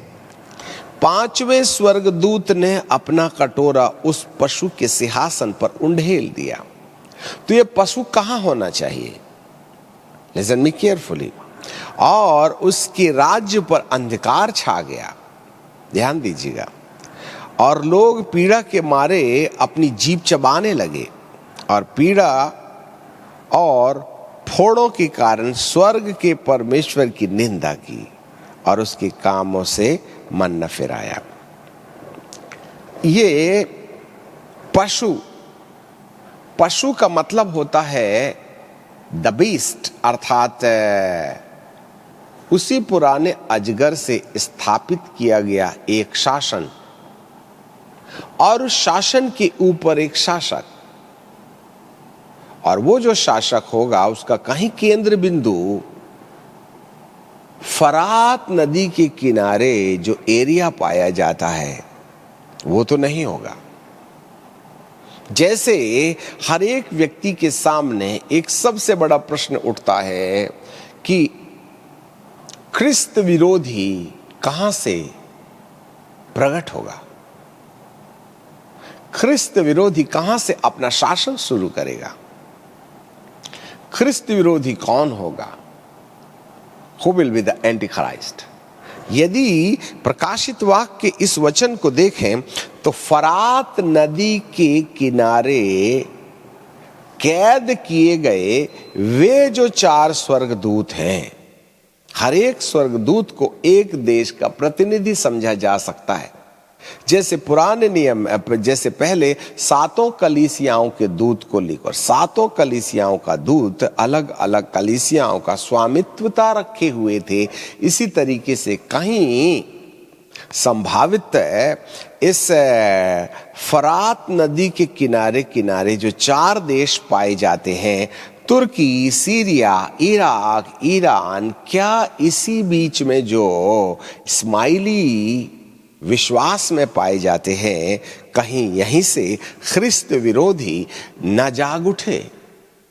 5वें स्वर्गदूत ने अपना कटोरा उस पशु के सिंहासन पर उंडेल दिया। तो ये पशु कहां होना चाहिए? Listen me carefully. और उसके राज्य पर अंधकार छा गया। ध्यान दीजिएगा। और लोग पीड़ा के मारे अपनी जीभ चबाने लगे और पीड़ा और फोड़ों के कारण स्वर्ग के परमेश्वर की निंदा की और उसके कामों से मन न फिराया। ये पशु का मतलब होता है द बीस्ट, अर्थात उसी पुराने अजगर से स्थापित किया गया एक शासन और उस शासन के ऊपर एक शासक, और वो जो शासक होगा उसका कहीं केंद्र बिंदु फरात नदी के किनारे जो एरिया पाया जाता है वो तो नहीं होगा। जैसे हर एक व्यक्ति के सामने एक सबसे बड़ा प्रश्न उठता है कि ख्रिस्त विरोधी कहां से प्रकट होगा, ख्रिस्त विरोधी कहां से अपना शासन शुरू करेगा, ख्रिस्त विरोधी कौन होगा, who will be the anti Christ. यदि प्रकाशित वाक्य के इस वचन को देखें तो फरात नदी के किनारे कैद किए गए वे जो 4 स्वर्गदूत हैं, हर एक स्वर्गदूत को एक देश का प्रतिनिधि समझा जा सकता है। जैसे पुराने नियम, जैसे पहले 7 कलीसियाओं के दूत को लिखकर 7 कलीसियाओं का दूत अलग अलग कलीसियाओं का स्वामित्वता रखे हुए थे, इसी तरीके से कहीं संभावित इस फरात नदी के किनारे किनारे जो 4 देश पाए जाते हैं, तुर्की, सीरिया, इराक, ईरान, क्या इसी बीच में जो इस्माइली विश्वास में पाए जाते हैं, कहीं यहीं से ख्रिस्त विरोधी न जाग उठे?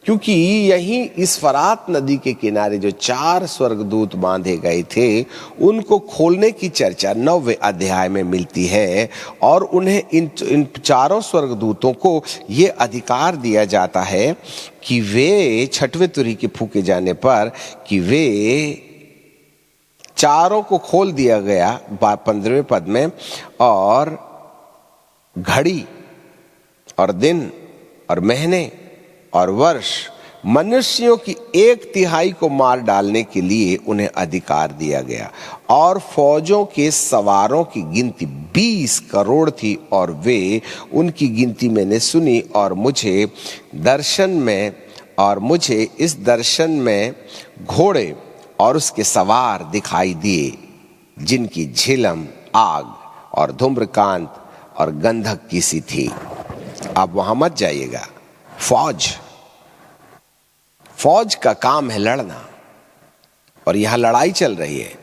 क्योंकि यहीं इस फरात नदी के किनारे जो 4 स्वर्गदूत बांधे गए थे उनको खोलने की चर्चा 9वें अध्याय में मिलती है और उन्हें इन 4 स्वर्गदूतों को ये अधिकार दिया जाता है कि वे 6वें तुरही के फूके जाने पर कि वे 4 को खोल दिया गया 15वें पद में, और घड़ी और दिन और महीने और वर्ष मनुष्यों की 1/3 को मार डालने के लिए उन्हें अधिकार दिया गया। और फौजों के सवारों की गिनती 20 करोड़ थी और वे उनकी गिनती मैंने सुनी और मुझे इस दर्शन में घोड़े और उसके सवार दिखाई दिए जिनकी झिलम आग और धूम्रकांत और गंधक की सी थी। अब वहां मत जाइएगा। फौज का काम है लड़ना और यहां लड़ाई चल रही है।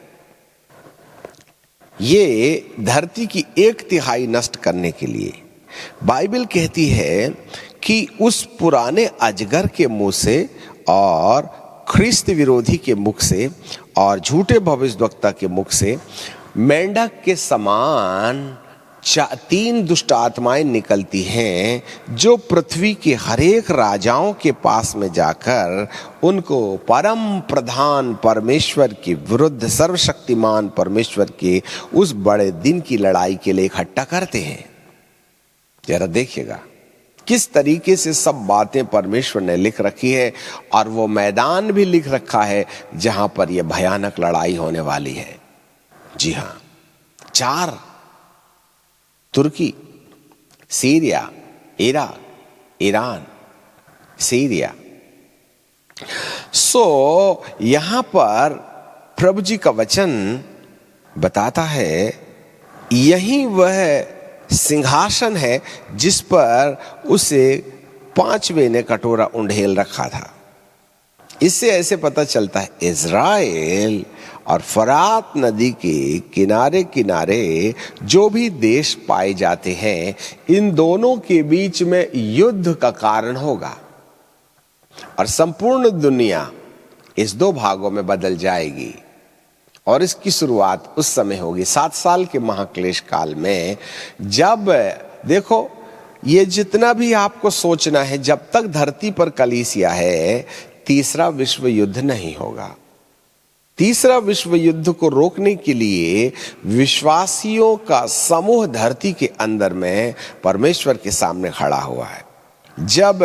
ये धरती की 1/3 नष्ट करने के लिए बाइबल कहती है कि उस पुराने अजगर के मुंह से और ख्रिस्त विरोधी के मुख से और झूठे भविष्यवक्ता के मुख से मेंढक के समान 3 दुष्ट आत्माएं निकलती हैं जो पृथ्वी के हरेक राजाओं के पास में जाकर उनको परम प्रधान परमेश्वर के विरुद्ध, सर्वशक्तिमान परमेश्वर के उस बड़े दिन की लड़ाई के लिए इकट्ठा करते हैं। जरा देखिएगा किस तरीके से सब बातें परमेश्वर ने लिख रखी है और वो मैदान भी लिख रखा है जहां पर यह भयानक लड़ाई होने वाली है। जी हां, 4 तुर्की, सीरिया, इराक, ईरान, सीरिया। यहां पर प्रभु जी का वचन बताता है यही वह सिंहासन है जिस पर उसे 5वें ने कटोरा उंडेल रखा था। इससे ऐसे पता चलता है इज़राइल और फरात नदी के किनारे किनारे जो भी देश पाए जाते हैं, इन दोनों के बीच में युद्ध का कारण होगा और संपूर्ण दुनिया इस 2 भागों में बदल जाएगी। और इसकी शुरुआत उस समय होगी 7 साल के महाक्लेश काल में, जब देखो ये जितना भी आपको सोचना है, जब तक धरती पर कलीसिया है 3रा विश्व युद्ध नहीं होगा। तीसरा विश्व युद्ध को रोकने के लिए विश्वासियों का समूह धरती के अंदर में परमेश्वर के सामने खड़ा हुआ है। जब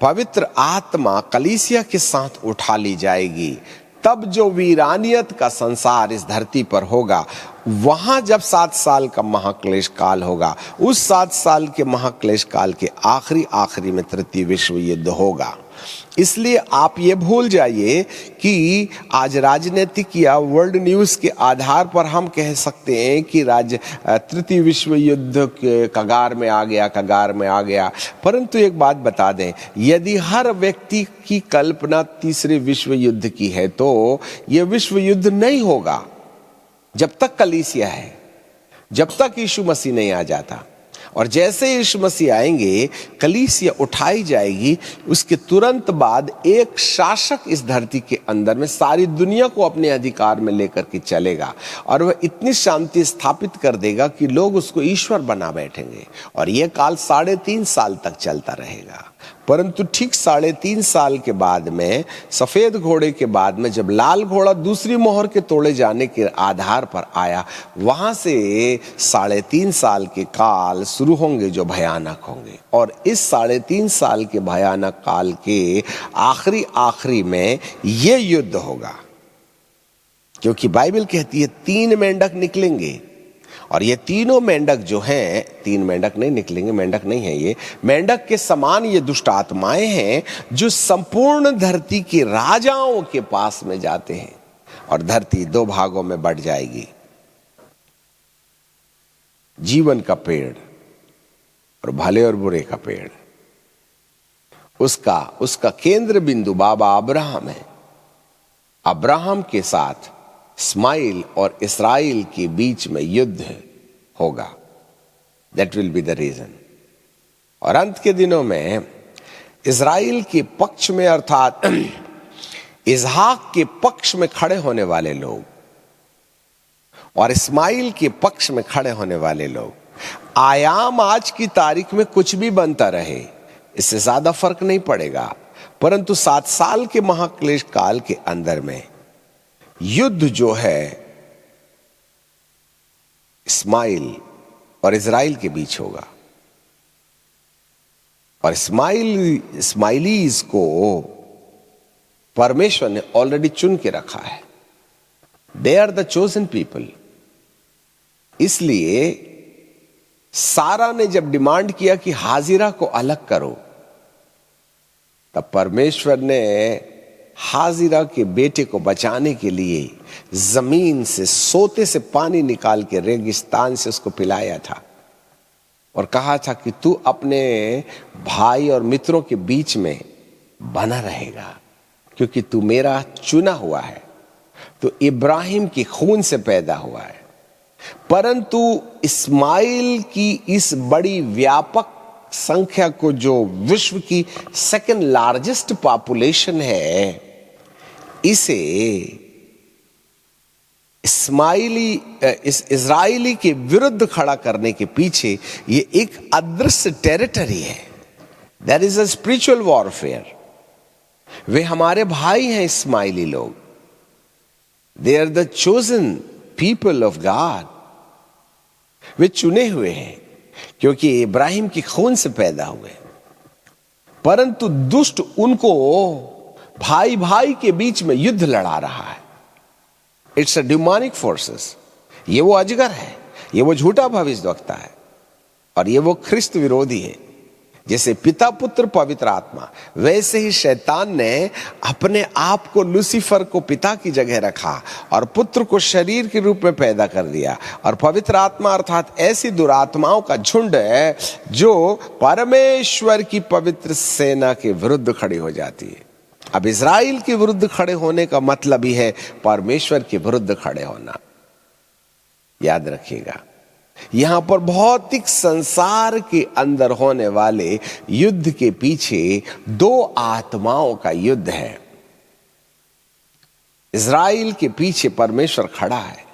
पवित्र आत्मा कलीसिया के साथ उठा ली जाएगी, तब जो वीरानियत का संसार इस धरती पर होगा, वहां जब 7 साल का महाक्लेश काल होगा, उस 7 साल के महाक्लेश काल के आखिरी में तृतीय विश्व युद्ध होगा। इसलिए आप ये भूल जाइए कि आज राजनीतिक या वर्ल्ड न्यूज़ के आधार पर हम कह सकते हैं कि तृतीय विश्व युद्ध के कगार में आ गया। परंतु एक बात बता दें, यदि हर व्यक्ति की कल्पना तीसरे विश्व युद्ध की है तो यह विश्व युद्ध नहीं होगा जब तक कलीसिया है, जब तक यीशु मसीह नहीं आ जाता। और जैसे यीशु मसीह आएंगे, कलीसिया उठाई जाएगी, उसके तुरंत बाद एक शासक इस धरती के अंदर में सारी दुनिया को अपने अधिकार में लेकर के चलेगा और वह इतनी शांति स्थापित कर देगा कि लोग उसको ईश्वर बना बैठेंगे। और यह काल 3.5 साल तक चलता रहेगा। परंतु ठीक 3.5 साल के बाद में, सफेद घोड़े के बाद में, जब लाल घोड़ा दूसरी मोहर के तोड़े जाने के आधार पर आया, वहां से 3.5 साल के काल शुरू होंगे जो भयानक होंगे। और इस 3.5 साल के भयानक काल के आखिरी में ये युद्ध होगा, क्योंकि बाइबल कहती है 3 मेंढक निकलेंगे और ये तीनों मेंढक जो हैं, 3 मेंढक नहीं निकलेंगे, मेंढक नहीं है ये, मेंढक के समान ये दुष्ट आत्माएं हैं जो संपूर्ण धरती के राजाओं के पास में जाते हैं और धरती 2 भागों में बंट जाएगी। जीवन का पेड़ और भले और बुरे का पेड़, उसका केंद्र बिंदु बाबा अब्राहम है। अब्राहम के साथ इस्माइल और इसराइल के बीच में युद्ध होगा। That will be the reason. और अंत के दिनों में इजराइल के पक्ष में, अर्थात इसहाक के पक्ष में खड़े होने वाले लोग और इस्माइल के पक्ष में खड़े होने वाले लोग, आयाम आज की तारीख में कुछ भी बनता रहे, इससे ज्यादा फर्क नहीं पड़ेगा। परंतु 7 साल के महाक्लेश काल के अंदर में युद्ध जो है इस्माइल और इजराइल के बीच होगा। और इस्माइलीज को परमेश्वर ने ऑलरेडी चुन के रखा है। They are the chosen people. इसलिए सारा ने जब डिमांड किया कि हाजिरा को अलग करो, तब परमेश्वर ने हाजिरा के बेटे को बचाने के लिए जमीन से, सोते से पानी निकाल के रेगिस्तान से उसको पिलाया था और कहा था कि तू अपने भाई और मित्रों के बीच में बना रहेगा, क्योंकि तू मेरा चुना हुआ है। तो इब्राहिम के खून से पैदा हुआ है। परंतु इस्माइल की इस बड़ी व्यापक संख्या को, जो विश्व की 2nd लार्जेस्ट पॉपुलेशन है, इसे इजरायली के विरुद्ध खड़ा करने के पीछे ये एक अदृश्य टेरिटरी है। That is a spiritual warfare. वे हमारे भाई हैं इस्माइली लोग। They are the chosen people of God. वे चुने हुए हैं क्योंकि इब्राहिम की खून से पैदा हुए। परंतु दुष्ट उनको भाई भाई के बीच में युद्ध लड़ा रहा है। It's a demonic forces. ये वो अजगर है, ये वो झूठा भविष्यवक्ता है और ये वो ख्रिस्त विरोधी है। जैसे पिता, पुत्र, पवित्र आत्मा, वैसे ही शैतान ने अपने आप को लूसीफर को पिता की जगह रखा और पुत्र को शरीर के रूप में पैदा कर दिया, और पवित्र आत्मा अर्थात ऐसी दुरात्माओं का झुंड है जो परमेश्वर की पवित्र सेना के विरुद्ध खड़ी हो जाती है। अब इजराइल के विरुद्ध खड़े होने का मतलब ही है परमेश्वर के विरुद्ध खड़े होना। याद रखिएगा, यहां पर भौतिक संसार के अंदर होने वाले युद्ध के पीछे 2 आत्माओं का युद्ध है। इजराइल के पीछे परमेश्वर खड़ा है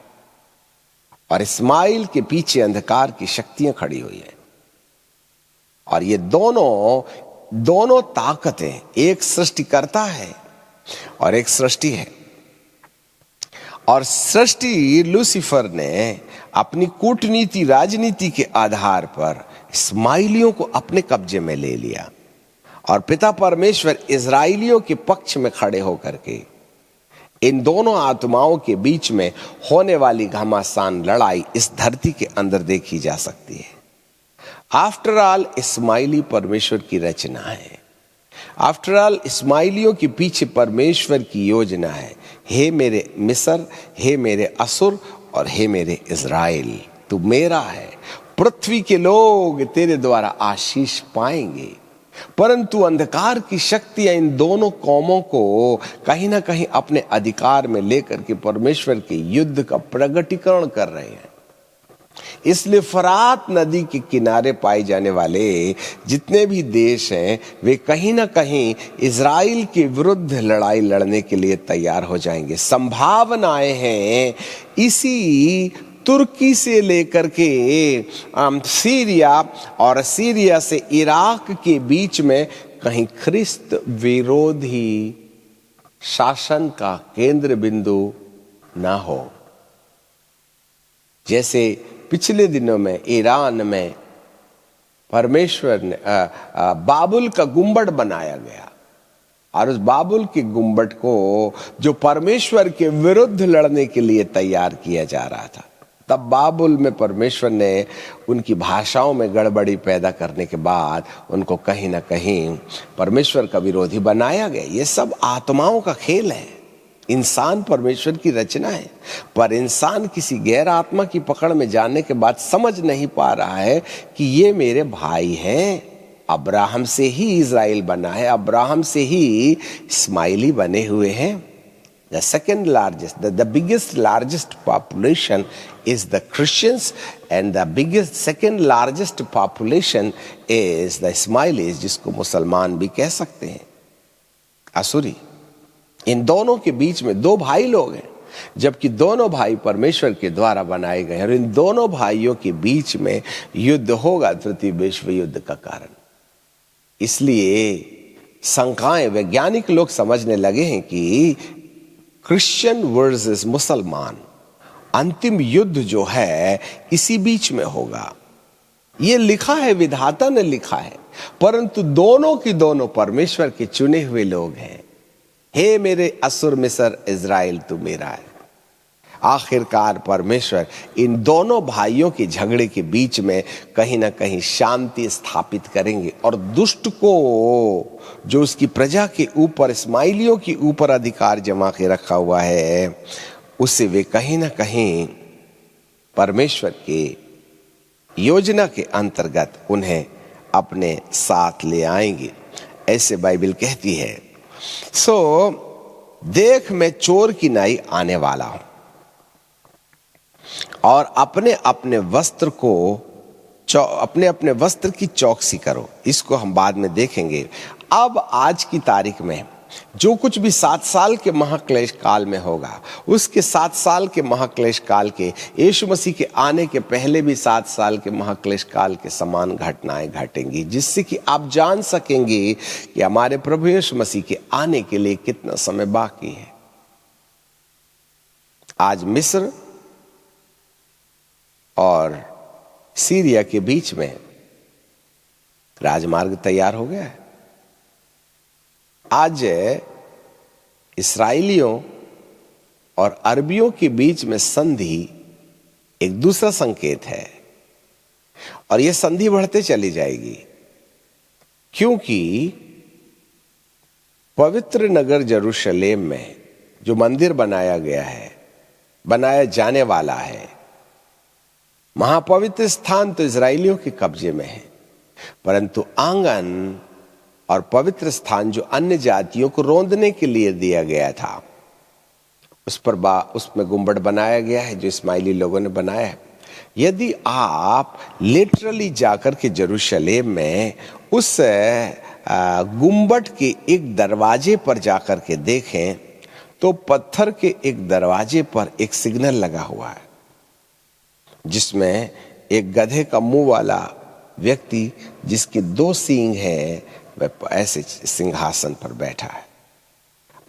और इस्माइल के पीछे अंधकार की शक्तियां खड़ी हुई है। और ये दोनों ताकतें, एक सृष्टिकर्ता है और एक सृष्टि है। और सृष्टि लूसीफर ने अपनी कूटनीति राजनीति के आधार पर इस्माइलियों को अपने कब्जे में ले लिया और पिता परमेश्वर इजराइलियों के पक्ष में खड़े होकर के इन दोनों आत्माओं के बीच में होने वाली घमासान लड़ाई इस धरती के अंदर देखी जा सकती है। आफ्टर ऑल इस्माइली परमेश्वर की रचना है। आफ्टर ऑल इस्माइलियों के पीछे परमेश्वर की योजना है। हे मेरे मिस्र, हे मेरे असुर और हे मेरे इज़राइल, तू मेरा है। पृथ्वी के लोग तेरे द्वारा आशीष पाएंगे। परंतु अंधकार की शक्तियां इन दोनों कौमों को कहीं ना कहीं अपने अधिकार में लेकर के परमेश्वर के युद्ध का प्रगटीकरण कर रहे हैं। इसलिए फरात नदी के किनारे पाए जाने वाले जितने भी देश हैं वे कहीं ना कहीं इजराइल के विरुद्ध लड़ाई लड़ने के लिए तैयार हो जाएंगे। संभावनाएं हैं इसी तुर्की से लेकर के सीरिया और सीरिया से इराक के बीच में कहीं ख्रिस्त विरोधी शासन का केंद्र बिंदु ना हो। जैसे पिछले दिनों में ईरान में परमेश्वर ने बाबुल का गुंबद बनाया गया और उस बाबुल के गुंबद को जो परमेश्वर के विरुद्ध लड़ने के लिए तैयार किया जा रहा था, तब बाबुल में परमेश्वर ने उनकी भाषाओं में गड़बड़ी पैदा करने के बाद उनको कहीं ना कहीं परमेश्वर का विरोधी बनाया गया। ये सब आत्माओं का खेल है। इंसान परमेश्वर की रचना है, पर इंसान किसी गैर आत्मा की पकड़ में जाने के बाद समझ नहीं पा रहा है कि ये मेरे भाई हैं। अब्राहम से ही इज़राइल बना है, अब्राहम से ही इस्माइली बने हुए हैं। The second largest, the biggest largest population is the Christians, and the second largest population is the Ismailis, जिसको मुसलमान भी कह सकते हैं, असुरी। इन दोनों के बीच में दो भाई लोग हैं, जबकि दोनों भाई परमेश्वर के द्वारा बनाए गए हैं और इन दोनों भाइयों के बीच में युद्ध होगा तृतीय विश्व युद्ध का कारण। इसलिए शंकाएं वैज्ञानिक लोग समझने लगे हैं कि क्रिश्चियन वर्सेस मुसलमान अंतिम युद्ध जो है इसी बीच में होगा। ये लिखा है, विधाता ने लिखा है, परंतु दोनों की दोनों परमेश्वर के चुने हुए लोग हैं। हे मेरे असुर मिस्र इज़राइल, तू मेरा है। आखिरकार परमेश्वर इन दोनों भाइयों के झगड़े के बीच में कहीं ना कहीं शांति स्थापित करेंगे और दुष्ट को, जो उसकी प्रजा के ऊपर, इस्माइलियों के ऊपर अधिकार जमा के रखा हुआ है, उससे वे कहीं ना कहीं परमेश्वर के योजना के अंतर्गत उन्हें अपने साथ ले आएंगे, ऐसे बाइबल कहती है। देख मैं चोर की नाई आने वाला हूं और अपने अपने वस्त्र की चौकसी करो। इसको हम बाद में देखेंगे। अब आज की तारीख में जो कुछ भी 7 साल के महाक्लेश काल में होगा, उसके 7 साल के महाक्लेश काल के, यीशु मसीह के आने के पहले भी 7 साल के महाक्लेश काल के समान घटनाएं घटेंगी, जिससे कि आप जान सकेंगे कि हमारे प्रभु यीशु मसीह के आने के लिए कितना समय बाकी है। आज मिस्र और सीरिया के बीच में राजमार्ग तैयार हो गया है। आज इस्राएलियों और अरबियों के बीच में संधि एक दूसरा संकेत है और यह संधि बढ़ते चली जाएगी, क्योंकि पवित्र नगर यरूशलेम में जो मंदिर बनाया गया है, बनाया जाने वाला है, महापवित्र स्थान तो इजराइलियों के कब्जे में है, परंतु आंगन और पवित्र स्थान जो अन्य जातियों को रोंदने के लिए दिया गया था, उसमें गुंबद बनाया गया है जो इस्माइली लोगों ने बनाया है। यदि आप लिटरली जाकर के यरूशलेम में उस गुंबद के एक दरवाजे पर जाकर के देखें तो पत्थर के एक दरवाजे पर एक सिग्नल लगा हुआ है, जिसमें एक गधे का मुंह वाला व्यक्ति जिसके 2 सींग हैं वह ऐसे सिंहासन पर बैठा है।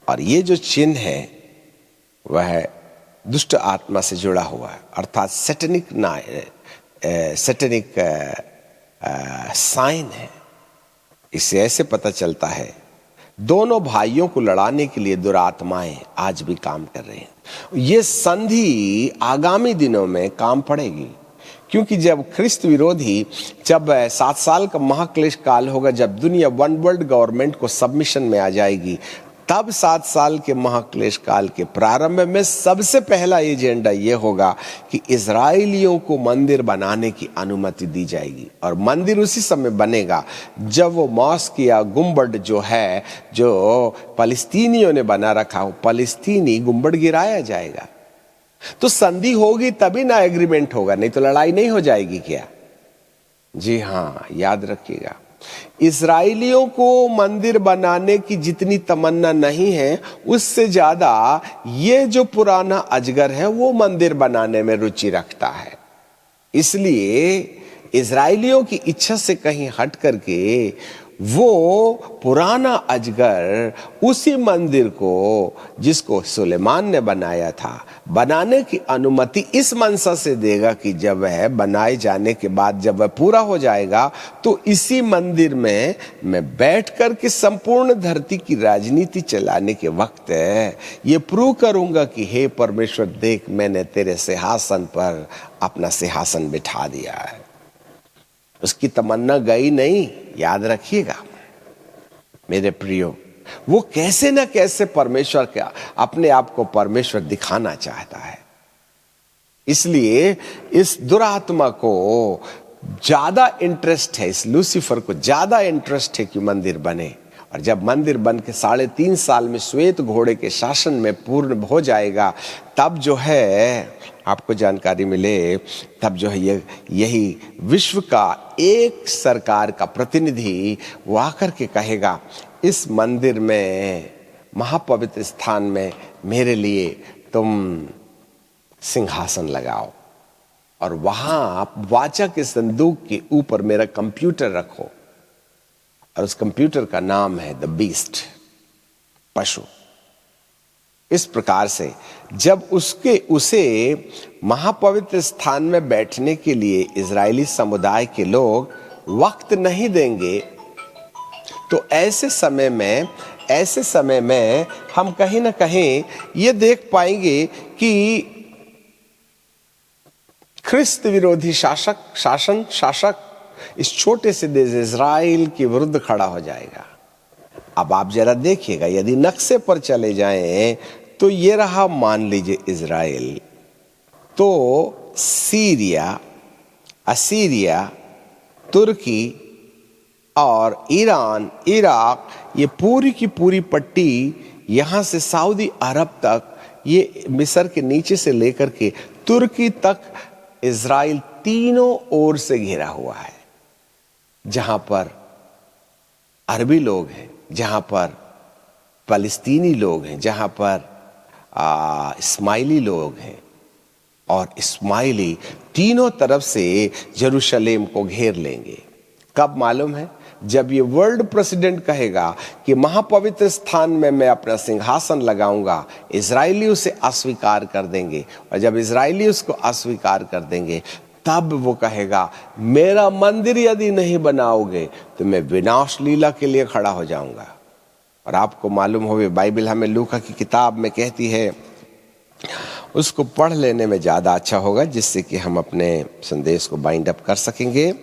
और ये जो चिन्ह है वह दुष्ट आत्मा से जुड़ा हुआ है, अर्थात सैटेनिक साइन है। इससे ऐसे पता चलता है दोनों भाइयों को लड़ाने के लिए दुरात्माएं आज भी काम कर रहे हैं। ये संधि आगामी दिनों में काम पड़ेगी, क्योंकि जब ख्रिस्त विरोधी, जब 7 साल का महाक्लेश काल होगा, जब दुनिया वन वर्ल्ड गवर्नमेंट को सबमिशन में आ जाएगी, तब 7 साल के महाक्लेश काल के प्रारंभ में सबसे पहला एजेंडा ये होगा कि इजराइलियों को मंदिर बनाने की अनुमति दी जाएगी। और मंदिर उसी समय बनेगा जब वो मॉस्क या गुम्बद जो है, जो फलस्तीनियों ने बना रखा हो, फलस्तीनी गुम्बद गिराया जाएगा। तो संधि होगी तभी ना एग्रीमेंट होगा, नहीं तो लड़ाई नहीं हो जाएगी क्या? जी हाँ, याद रखिएगा, इस्राएलियों को मंदिर बनाने की जितनी तमन्ना नहीं है, उससे ज्यादा ये जो पुराना अजगर है वो मंदिर बनाने में रुचि रखता है। इसलिए इस्राएलियों की इच्छा से कहीं हट करके वो पुराना अजगर उसी मंदिर को, जिसको सुलेमान ने बनाया था, बनाने की अनुमति इस मनसा से देगा कि जब वह बनाए जाने के बाद जब वह पूरा हो जाएगा तो इसी मंदिर में मैं बैठ कर के संपूर्ण धरती की राजनीति चलाने के वक्त ये प्रूव करूंगा कि हे परमेश्वर, देख मैंने तेरे सिंहासन पर अपना सिंहासन बिठा दिया है। उसकी तमन्ना गई नहीं, याद रखिएगा मेरे प्रियो। वो कैसे ना कैसे परमेश्वर का, अपने आप को परमेश्वर दिखाना चाहता है। इसलिए इस दुरात्मा को ज्यादा इंटरेस्ट है, इस लूसीफर को ज्यादा इंटरेस्ट है कि मंदिर बने। और जब मंदिर बन के 3.5 साल में श्वेत घोड़े के शासन में पूर्ण हो जाएगा, तब जो है आपको जानकारी मिले, तब जो है यही विश्व का एक सरकार का प्रतिनिधि वो आकर के कहेगा, इस मंदिर में, महापवित्र स्थान में मेरे लिए तुम सिंहासन लगाओ और वहां वाचा के संदूक के ऊपर मेरा कंप्यूटर रखो, और उस कंप्यूटर का नाम है द बीस्ट, पशु। इस प्रकार से जब उसे महापवित्र स्थान में बैठने के लिए इजरायली समुदाय के लोग वक्त नहीं देंगे, तो ऐसे समय में हम कहीं ना कहीं ये देख पाएंगे कि ख्रिस्त विरोधी शासक इस छोटे से देश इजराइल के विरुद्ध खड़ा हो जाएगा। अब आप जरा देखिएगा, यदि नक्शे पर चले जाएं तो ये रहा, मान लीजिए इजराइल, तो सीरिया, असीरिया, तुर्की और ईरान, इराक, ये पूरी की पूरी पट्टी यहां से सऊदी अरब तक, ये मिस्र के नीचे से लेकर के तुर्की तक इजराइल तीनों ओर से घिरा हुआ है। जहां पर अरबी लोग हैं, जहां पर फलस्तीनी लोग हैं, जहां पर इस्माइली लोग हैं, और इस्माइली तीनों तरफ से यरूशलेम को घेर लेंगे। कब मालूम है? जब ये वर्ल्ड प्रेसिडेंट कहेगा कि महापवित्र स्थान में मैं अपना सिंहासन लगाऊंगा, इजरायली उसे अस्वीकार कर देंगे, और जब इजरायली उसको अस्वीकार कर देंगे तब वो कहेगा, मेरा मंदिर यदि नहीं बनाओगे तो मैं विनाश लीला के लिए खड़ा हो जाऊंगा। और आपको मालूम होवे, बाइबल हमें लूका की किताब में कहती है, उसको पढ़ लेने में ज्यादा अच्छा होगा, जिससे कि हम अपने संदेश को बाइंड अप कर सकेंगे।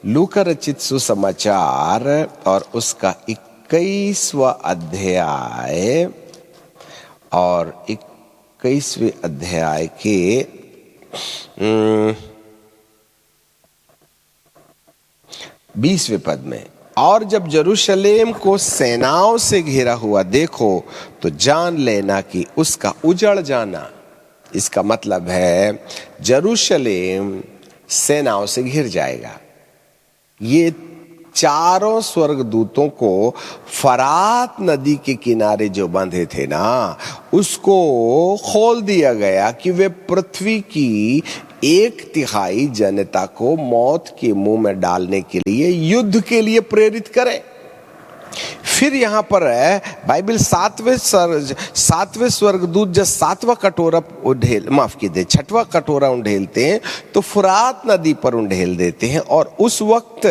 लूका रचित सुसमाचार और उसका 21वां अध्याय और 21वें अध्याय के 20वें पद में, और जब यरूशलेम को सेनाओं से घेरा हुआ देखो तो जान लेना कि उसका उजड़ जाना। इसका मतलब है यरूशलेम सेनाओं से घिर जाएगा। ये चारों स्वर्गदूतों को फरात नदी के किनारे जो बंधे थे ना, उसको खोल दिया गया कि वे पृथ्वी की 1/3 जनता को मौत के मुंह में डालने के लिए, युद्ध के लिए प्रेरित करें। फिर यहां पर है बाइबल सातवें स्वर्गदूत जब सातवां कटोरा छठवां कटोरा उंडेलते हैं तो फुरात नदी पर उंडेल देते हैं, और उस वक्त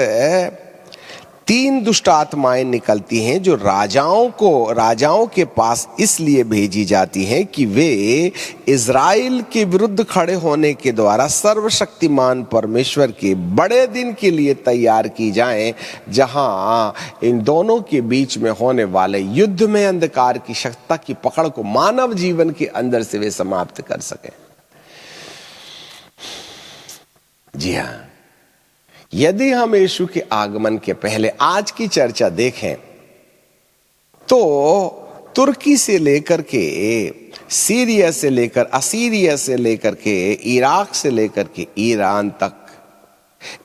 3 दुष्ट आत्माएं निकलती हैं जो राजाओं के पास इसलिए भेजी जाती हैं कि वे इज़राइल के विरुद्ध खड़े होने के द्वारा सर्वशक्तिमान परमेश्वर के बड़े दिन के लिए तैयार की जाएं, जहां इन दोनों के बीच में होने वाले युद्ध में अंधकार की सत्ता की पकड़ को मानव जीवन के अंदर से वे समाप्त कर सकें। जी हाँ, यदि हम यीशु के आगमन के पहले आज की चर्चा देखें तो तुर्की से लेकर के सीरिया से लेकर असीरिया से लेकर के इराक से लेकर के ईरान तक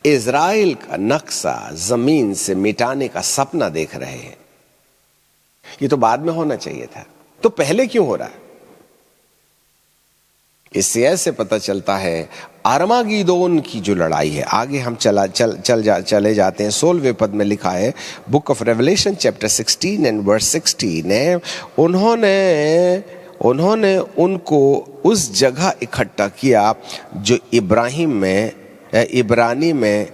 इज़राइल का नक्शा जमीन से मिटाने का सपना देख रहे हैं। ये तो बाद में होना चाहिए था, तो पहले क्यों हो रहा है? इससे ऐसे पता चलता है अरमागीदोन की जो लड़ाई है। आगे हम चले जाते हैं। 16वें पद में लिखा है, book of revelation chapter 16 and verse 16 है, उन्होंने उनको उस जगह इकट्ठा किया जो इब्रानी में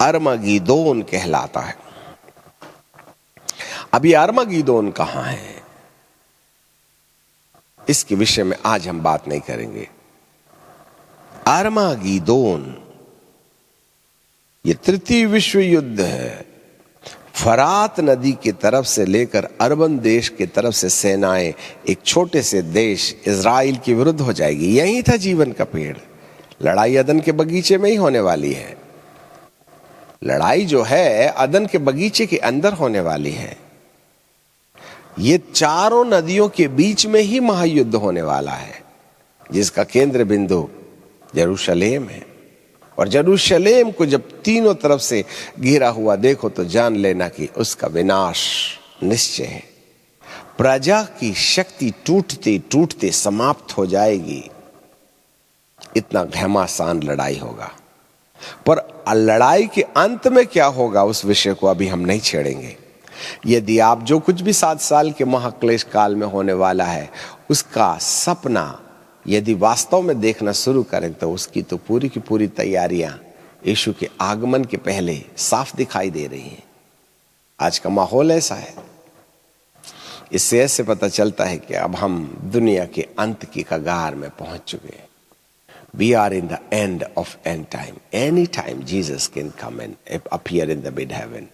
अरमागीदोन कहलाता है। अब ये अरमागीदोन कहां है, इसके विषय में आज हम बात नहीं करेंगे। अरमागीदोन ये तृतीय विश्व युद्ध है। फरात नदी की तरफ से लेकर अरबन देश की तरफ से सेनाएं एक छोटे से देश इज़राइल के विरुद्ध हो जाएगी। यही था जीवन का पेड़। लड़ाई अदन के बगीचे में ही होने वाली है। लड़ाई जो है अदन के बगीचे के अंदर होने वाली है। ये चारों नदियों के बीच में ही महायुद्ध होने वाला है, जिसका केंद्र बिंदु यरूशलेम है। और यरूशलेम को जब तीनों तरफ से घिरा हुआ देखो तो जान लेना कि उसका विनाश निश्चय है। प्रजा की शक्ति टूटते टूटते समाप्त हो जाएगी। इतना घमासान लड़ाई होगा। पर लड़ाई के अंत में क्या होगा उस विषय को अभी हम नहीं छेड़ेंगे। यदि आप जो कुछ भी 7 साल के महाक्लेश काल में होने वाला है उसका सपना यदि वास्तव में देखना शुरू करें तो उसकी तो पूरी की पूरी तैयारियां यीशु के आगमन के पहले साफ दिखाई दे रही हैं। आज का माहौल ऐसा है। इससे ऐसे पता चलता है कि अब हम दुनिया के अंत की कगार में पहुंच चुके हैं। We are in the end of end time. Any time Jesus can come and appear in the mid heaven.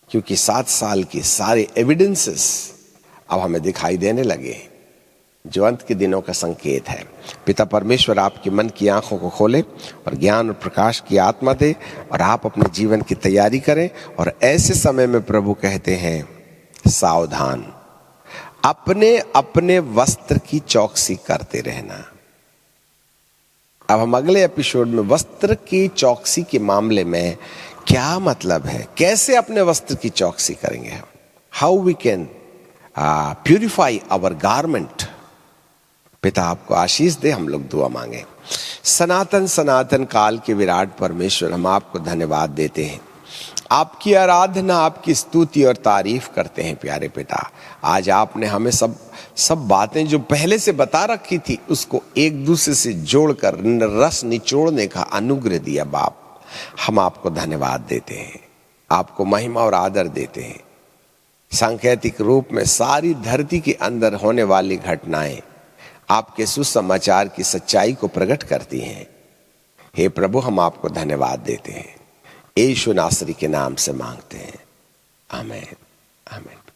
क्योंकि 7 साल के सारे एविडेंसेस अब हमें दिखाई देने लगे, जो अंत के दिनों का संकेत है। पिता परमेश्वर आपके मन की आंखों को खोले और ज्ञान और प्रकाश की आत्मा दे, और आप अपने जीवन की तैयारी करें। और ऐसे समय में प्रभु कहते हैं, सावधान, अपने अपने वस्त्र की चौकसी करते रहना। अब हम अगले एपिसोड में वस्त्र की चौकसी के मामले में क्या मतलब है, कैसे अपने वस्त्र की चौकसी करेंगे हम, how we can purify our garment. पिता आपको आशीष दे। हम लोग दुआ मांगे। सनातन काल के विराट परमेश्वर, हम आपको धन्यवाद देते हैं, आपकी आराधना, आपकी स्तुति और तारीफ करते हैं। प्यारे पिता, आज आपने हमें सब बातें जो पहले से बता रखी थी उसको एक दूसरे से जोड़कर रस निचोड़ने का अनुग्रह दिया। बाप, हम आपको धन्यवाद देते हैं, आपको महिमा और आदर देते हैं। सांकेतिक रूप में सारी धरती के अंदर होने वाली घटनाएं आपके सुसमाचार की सच्चाई को प्रकट करती हैं। हे प्रभु, हम आपको धन्यवाद देते हैं। यीशु नासरी के नाम से मांगते हैं, आमीन, आमीन।